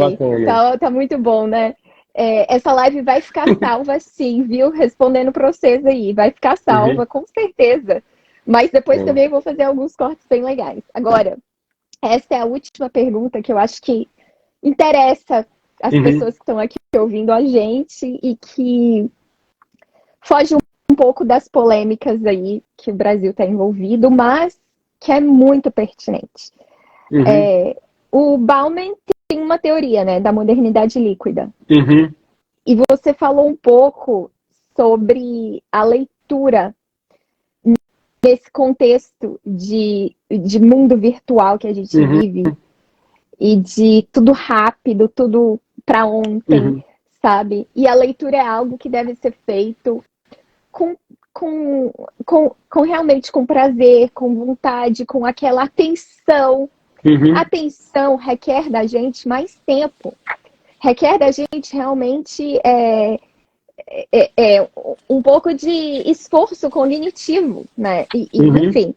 Tá muito bom, né? Essa live vai ficar salva sim, viu? Respondendo pra vocês aí. Vai ficar salva, com certeza. Mas depois também vou fazer alguns cortes bem legais. Agora, essa é a última pergunta que eu acho que interessa as pessoas que estão aqui ouvindo a gente e que foge um pouco das polêmicas aí que o Brasil está envolvido, mas que é muito pertinente. O Bauman tem uma teoria, né, da modernidade líquida. E você falou um pouco sobre a leitura nesse contexto de mundo virtual que a gente vive e de tudo rápido, tudo para ontem, sabe? E a leitura é algo que deve ser feito realmente com prazer, com vontade, com aquela atenção. Atenção requer da gente mais tempo. Requer da gente realmente um pouco de esforço cognitivo, né? Enfim.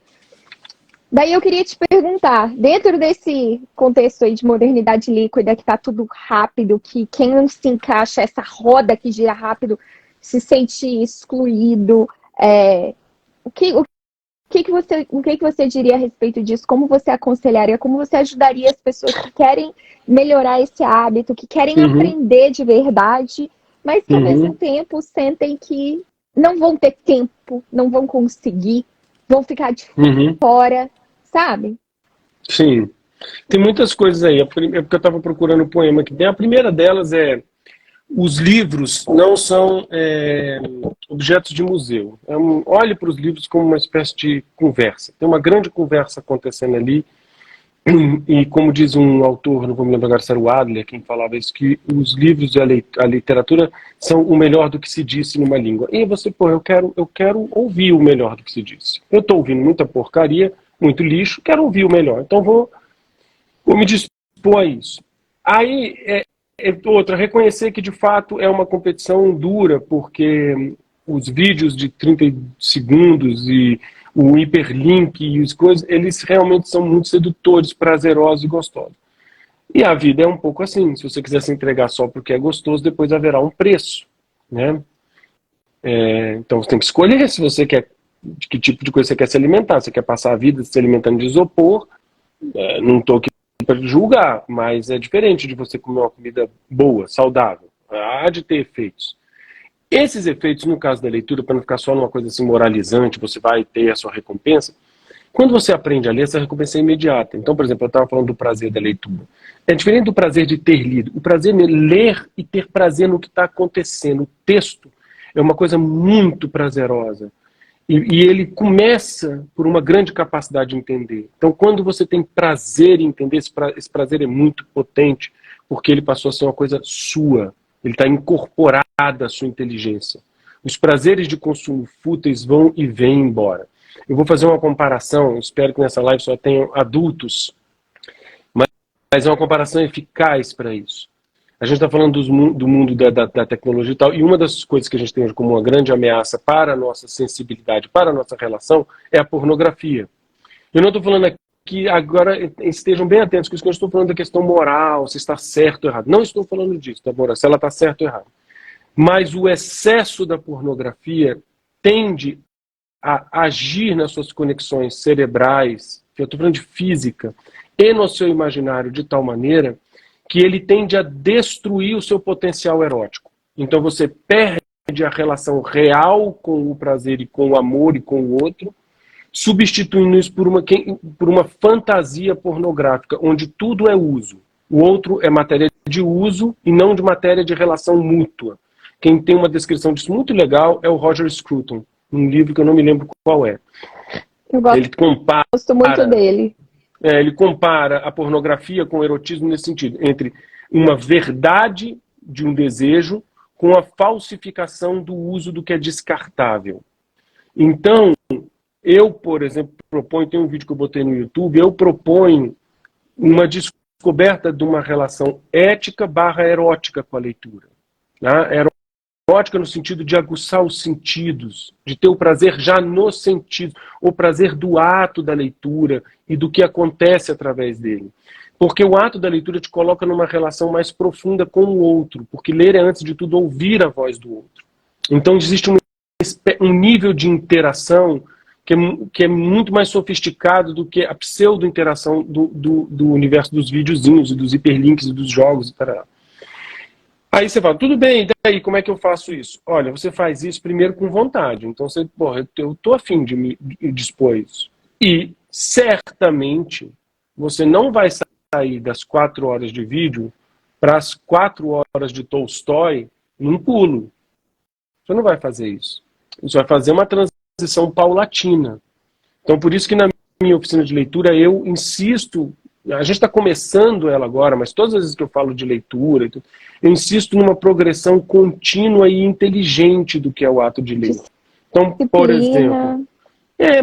Daí eu queria te perguntar, dentro desse contexto aí de modernidade líquida, que tá tudo rápido, que quem não se encaixa, essa roda que gira rápido, se sente excluído, o que você diria a respeito disso? Como você aconselharia? Como você ajudaria as pessoas que querem melhorar esse hábito, que querem aprender de verdade, mas que ao mesmo tempo sentem que não vão ter tempo, não vão conseguir, vão ficar de fora, sabe? Sim. Tem muitas coisas aí. É porque eu estava procurando um poema aqui. A primeira delas é: os livros não são objetos de museu. Olhe para os livros como uma espécie de conversa. Tem uma grande conversa acontecendo ali. E como diz um autor, não vou me lembrar agora se era o Adler quem falava isso, que os livros e a literatura são o melhor do que se disse numa língua. E você, eu quero ouvir o melhor do que se disse. Eu estou ouvindo muita porcaria, muito lixo, quero ouvir o melhor. Então vou me dispor a isso. Aí, outra, reconhecer que de fato é uma competição dura, porque os vídeos de 30 segundos e o hiperlink e as coisas, eles realmente são muito sedutores, prazerosos e gostosos. E a vida é um pouco assim, se você quiser se entregar só porque é gostoso, depois haverá um preço, né? Então você tem que escolher se você quer, de que tipo de coisa você quer se alimentar. Você quer passar a vida se alimentando de isopor, não estou aqui para julgar, mas é diferente de você comer uma comida boa, saudável. Há de ter efeitos. Esses efeitos, no caso da leitura, para não ficar só numa coisa assim moralizante, você vai ter a sua recompensa. Quando você aprende a ler, essa recompensa é imediata. Então, por exemplo, eu estava falando do prazer da leitura. É diferente do prazer de ter lido. O prazer de ler e ter prazer no que está acontecendo. O texto é uma coisa muito prazerosa. E ele começa por uma grande capacidade de entender. Então, quando você tem prazer em entender, esse prazer é muito potente, porque ele passou a ser uma coisa sua. Ele está incorporado à sua inteligência. Os prazeres de consumo fúteis vão e vêm embora. Eu vou fazer uma comparação, espero que nessa live só tenham adultos, mas é uma comparação eficaz para isso. A gente está falando do mundo da tecnologia e tal, e uma das coisas que a gente tem como uma grande ameaça para a nossa sensibilidade, para a nossa relação, é a pornografia. Eu não estou falando aqui, agora estejam bem atentos, que eu estou falando da questão moral, se está certo ou errado. Não estou falando disso, tá, moral, se ela está certo ou errado. Mas o excesso da pornografia tende a agir nas suas conexões cerebrais, que eu estou falando de física, e no seu imaginário de tal maneira que ele tende a destruir o seu potencial erótico. Então você perde a relação real com o prazer e com o amor e com o outro, substituindo isso por uma fantasia pornográfica, onde tudo é uso. O outro é matéria de uso e não de matéria de relação mútua. Quem tem uma descrição disso muito legal é o Roger Scruton, um livro que eu não me lembro qual é. Ele gosto muito dele. Ele compara a pornografia com o erotismo nesse sentido, entre uma verdade de um desejo com a falsificação do uso do que é descartável. Então, eu, por exemplo, proponho, tem um vídeo que eu botei no YouTube, eu proponho uma discussão descoberta de uma relação ética barra erótica com a leitura. Né? Erótica no sentido de aguçar os sentidos, de ter o prazer já nos sentidos, o prazer do ato da leitura e do que acontece através dele. Porque o ato da leitura te coloca numa relação mais profunda com o outro, porque ler é, antes de tudo, ouvir a voz do outro. Então existe um nível de interação que é muito mais sofisticado do que a pseudo-interação do universo dos videozinhos e dos hiperlinks e dos jogos e tal. Aí você fala, tudo bem, daí como é que eu faço isso? Olha, você faz isso primeiro com vontade. Então você, porra, eu tô afim de me dispor isso. E certamente você não vai sair das 4 horas de vídeo para as 4 horas de Tolstói num pulo. Você não vai fazer isso. Você vai fazer uma transição paulatina. Então, por isso que na minha oficina de leitura eu insisto, a gente está começando ela agora, mas todas as vezes que eu falo de leitura, eu insisto numa progressão contínua e inteligente do que é o ato de ler. Então, por exemplo...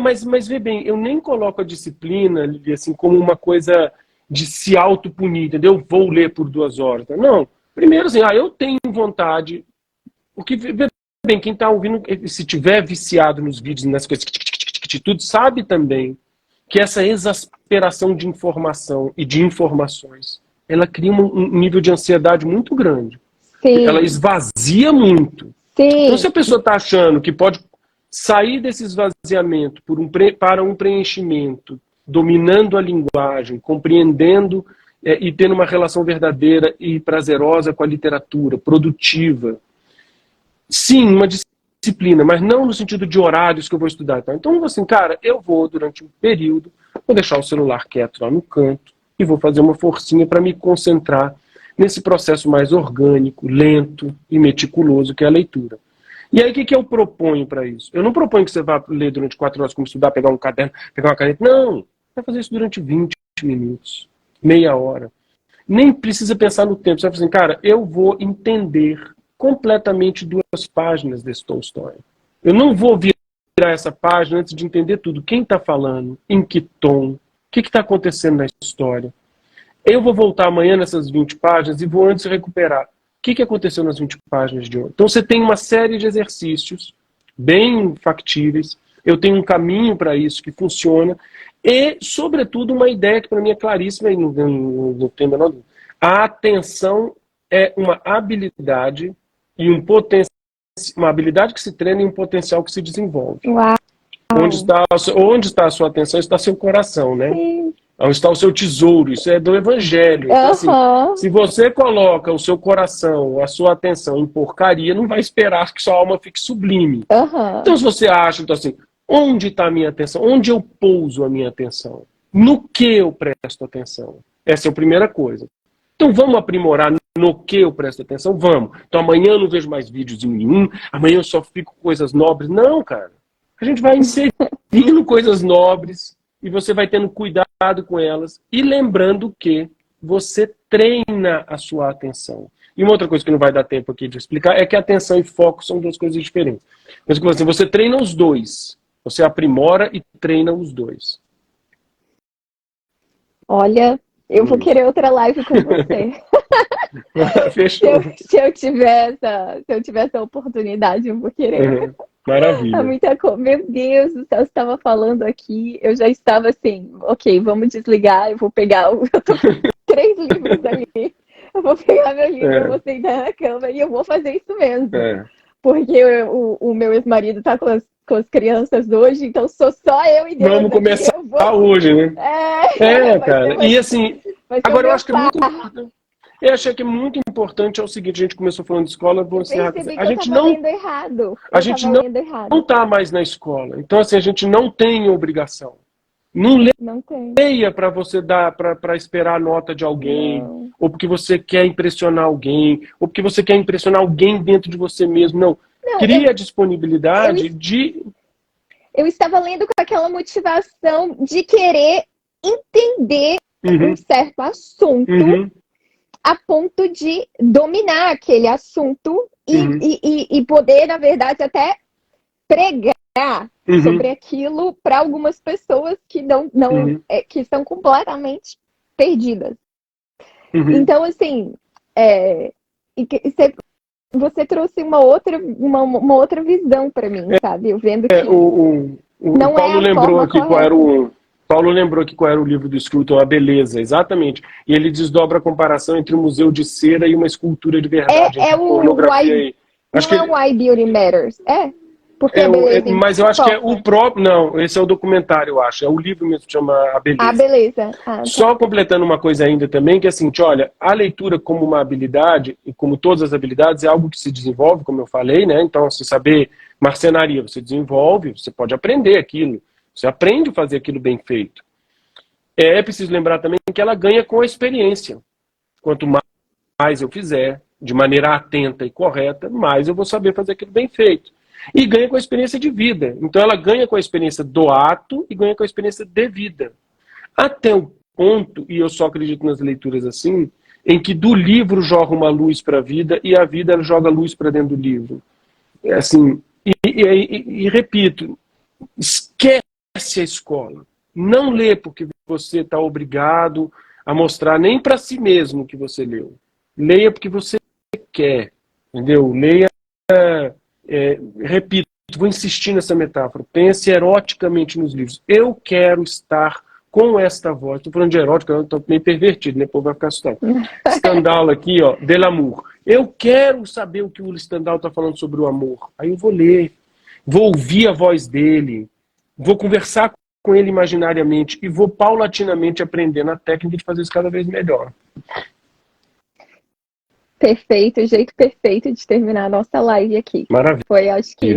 mas vê bem, eu nem coloco a disciplina assim, como uma coisa de se autopunir, entendeu? Eu vou ler por 2 horas. Não. Primeiro, assim, eu tenho vontade... Porque, vê bem, quem está ouvindo, se tiver viciado nos vídeos, nas coisas, tudo, sabe também que essa exasperação de informação e de informações, ela cria um nível de ansiedade muito grande. Sim. Ela esvazia muito. Sim. Então, se a pessoa está achando que pode sair desse esvaziamento para um preenchimento, dominando a linguagem, compreendendo e tendo uma relação verdadeira e prazerosa com a literatura, produtiva, sim, uma disciplina, mas não no sentido de horários que eu vou estudar. Tá? Então, assim, cara, eu vou, durante um período, vou deixar o celular quieto lá no canto e vou fazer uma forcinha para me concentrar nesse processo mais orgânico, lento e meticuloso que é a leitura. E aí, o que eu proponho para isso? Eu não proponho que você vá ler durante 4 horas, como estudar, pegar um caderno, pegar uma caneta. Não, vai fazer isso durante 20 minutos, meia hora. Nem precisa pensar no tempo. Você vai fazer assim, cara, eu vou entender completamente 2 páginas desse Tolstói. Eu não vou virar essa página antes de entender tudo. Quem está falando? Em que tom? O que está acontecendo na história? Eu vou voltar amanhã nessas 20 páginas e vou antes recuperar. O que aconteceu nas 20 páginas de ontem? Então você tem uma série de exercícios bem factíveis. Eu tenho um caminho para isso que funciona. E, sobretudo, uma ideia que para mim é claríssima e não tem a menor dúvida. A atenção é uma habilidade e uma habilidade que se treina e um potencial que se desenvolve. Uau. Onde está a sua atenção está seu coração, né? Sim. Onde está o seu tesouro, isso é do Evangelho. Então, assim, se você coloca o seu coração, a sua atenção em porcaria, não vai esperar que sua alma fique sublime. Então, se você acha, então, assim, onde está a minha atenção? Onde eu pouso a minha atenção? No que eu presto atenção? Essa é a primeira coisa. Então vamos aprimorar no que eu presto atenção? Vamos. Então amanhã eu não vejo mais vídeos nenhum, amanhã eu só fico com coisas nobres. Não, cara. A gente vai inserindo coisas nobres e você vai tendo cuidado com elas e lembrando que você treina a sua atenção. E uma outra coisa que não vai dar tempo aqui de explicar é que atenção e foco são 2 coisas diferentes. Mas assim, você treina os 2. Você aprimora e treina os 2. Olha... Eu vou querer outra live com você. Fechou. Se eu tiver essa oportunidade, eu vou querer. Maravilha. Meu Deus do céu, você estava falando aqui, eu já estava assim, ok, vamos desligar, eu vou pegar, eu tô com 3 livros ali, eu vou pegar meu livro, eu vou sentar na cama e eu vou fazer isso mesmo. Porque o meu ex-marido está com as crianças hoje, então sou só eu e Deus. Vamos começar hoje, né? Cara. E assim, agora eu acho que é muito importante. Eu achei que é muito importante é o seguinte, a gente começou falando de escola, vou encerrar. A gente não lendo errado. A gente não está mais na escola. Então, assim, a gente não tem obrigação. Não leia para você dar, para esperar a nota de alguém, ou porque você quer impressionar alguém, ou porque você quer impressionar alguém dentro de você mesmo. Não. Cria a disponibilidade de... Eu estava lendo com aquela motivação de querer entender um certo assunto a ponto de dominar aquele assunto e poder, na verdade, até pregar sobre aquilo para algumas pessoas que que estão completamente perdidas. Uhum. Então, assim, você trouxe uma outra visão para mim, sabe? Eu vendo que O não é Paulo a lembrou forma aqui qual era correta. o. Paulo lembrou aqui qual era o livro do Scruton, A Beleza, exatamente. E ele desdobra a comparação entre um museu de cera e uma escultura de verdade, É entre o pornografia Why, e. Acho não que é o ele, Why Beauty Matters, porque a mas beleza eu acho que é o importa. próprio. Não, esse é o documentário, eu acho. É o livro mesmo que chama A A Beleza. beleza. Ah, tá. Só completando uma coisa ainda também, que é assim, olha, a leitura como uma habilidade, e como todas as habilidades, é algo que se desenvolve, como eu falei, né? Então, se saber marcenaria, você desenvolve, você pode aprender aquilo, você aprende a fazer aquilo bem feito. É preciso lembrar também que ela ganha com a experiência. Quanto mais eu fizer, de maneira atenta e correta, mais eu vou saber fazer aquilo bem feito. E ganha com a experiência de vida. Então, ela ganha com a experiência do ato e ganha com a experiência de vida. Até o ponto, e eu só acredito nas leituras assim, em que do livro joga uma luz para a vida e a vida joga luz para dentro do livro. É assim, e repito, esquece a escola. Não lê porque você está obrigado a mostrar nem para si mesmo que você leu. Leia porque você quer, entendeu? Leia, repito, vou insistir nessa metáfora. Pense eroticamente nos livros. Eu quero estar com esta voz. Estou falando de erótica, eu estou meio pervertido, né? O povo vai ficar assustado. Stendhal aqui, ó, de l'amour. Eu quero saber o que o Stendhal está falando sobre o amor. Aí eu vou ler, vou ouvir a voz dele, vou conversar com ele imaginariamente e vou paulatinamente aprendendo a técnica de fazer isso cada vez melhor. Perfeito, o jeito perfeito de terminar a nossa live aqui. Maravilha. Foi, acho que,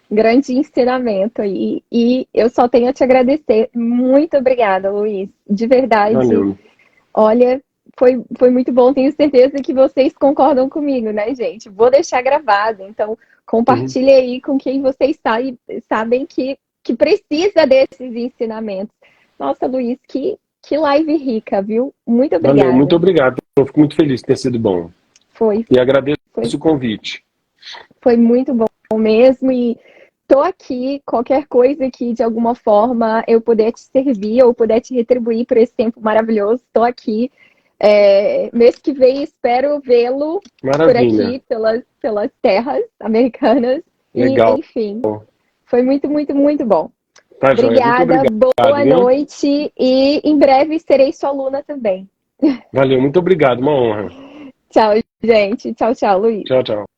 grande ensinamento aí. E eu só tenho a te agradecer. Muito obrigada, Luiz. De verdade. Valeu. Olha, foi muito bom. Tenho certeza que vocês concordam comigo, né, gente? Vou deixar gravado. Então, compartilhe aí com quem vocês sabem que precisa desses ensinamentos. Nossa, Luiz, que live rica, viu? Muito obrigada. Valeu, muito obrigado. Eu fico muito feliz de ter sido bom. Foi. E agradeço o convite. Foi muito bom mesmo. E tô aqui, qualquer coisa que de alguma forma eu puder te servir ou puder te retribuir por esse tempo maravilhoso, tô aqui. Mês que vem espero vê-lo por aqui, pelas terras americanas. Legal. E, enfim, foi muito, muito, muito bom. Tá, obrigada, muito obrigado, boa noite e em breve serei sua aluna também. Valeu, muito obrigado, uma honra. Tchau, gente. Tchau, tchau, Luiz. Tchau, tchau.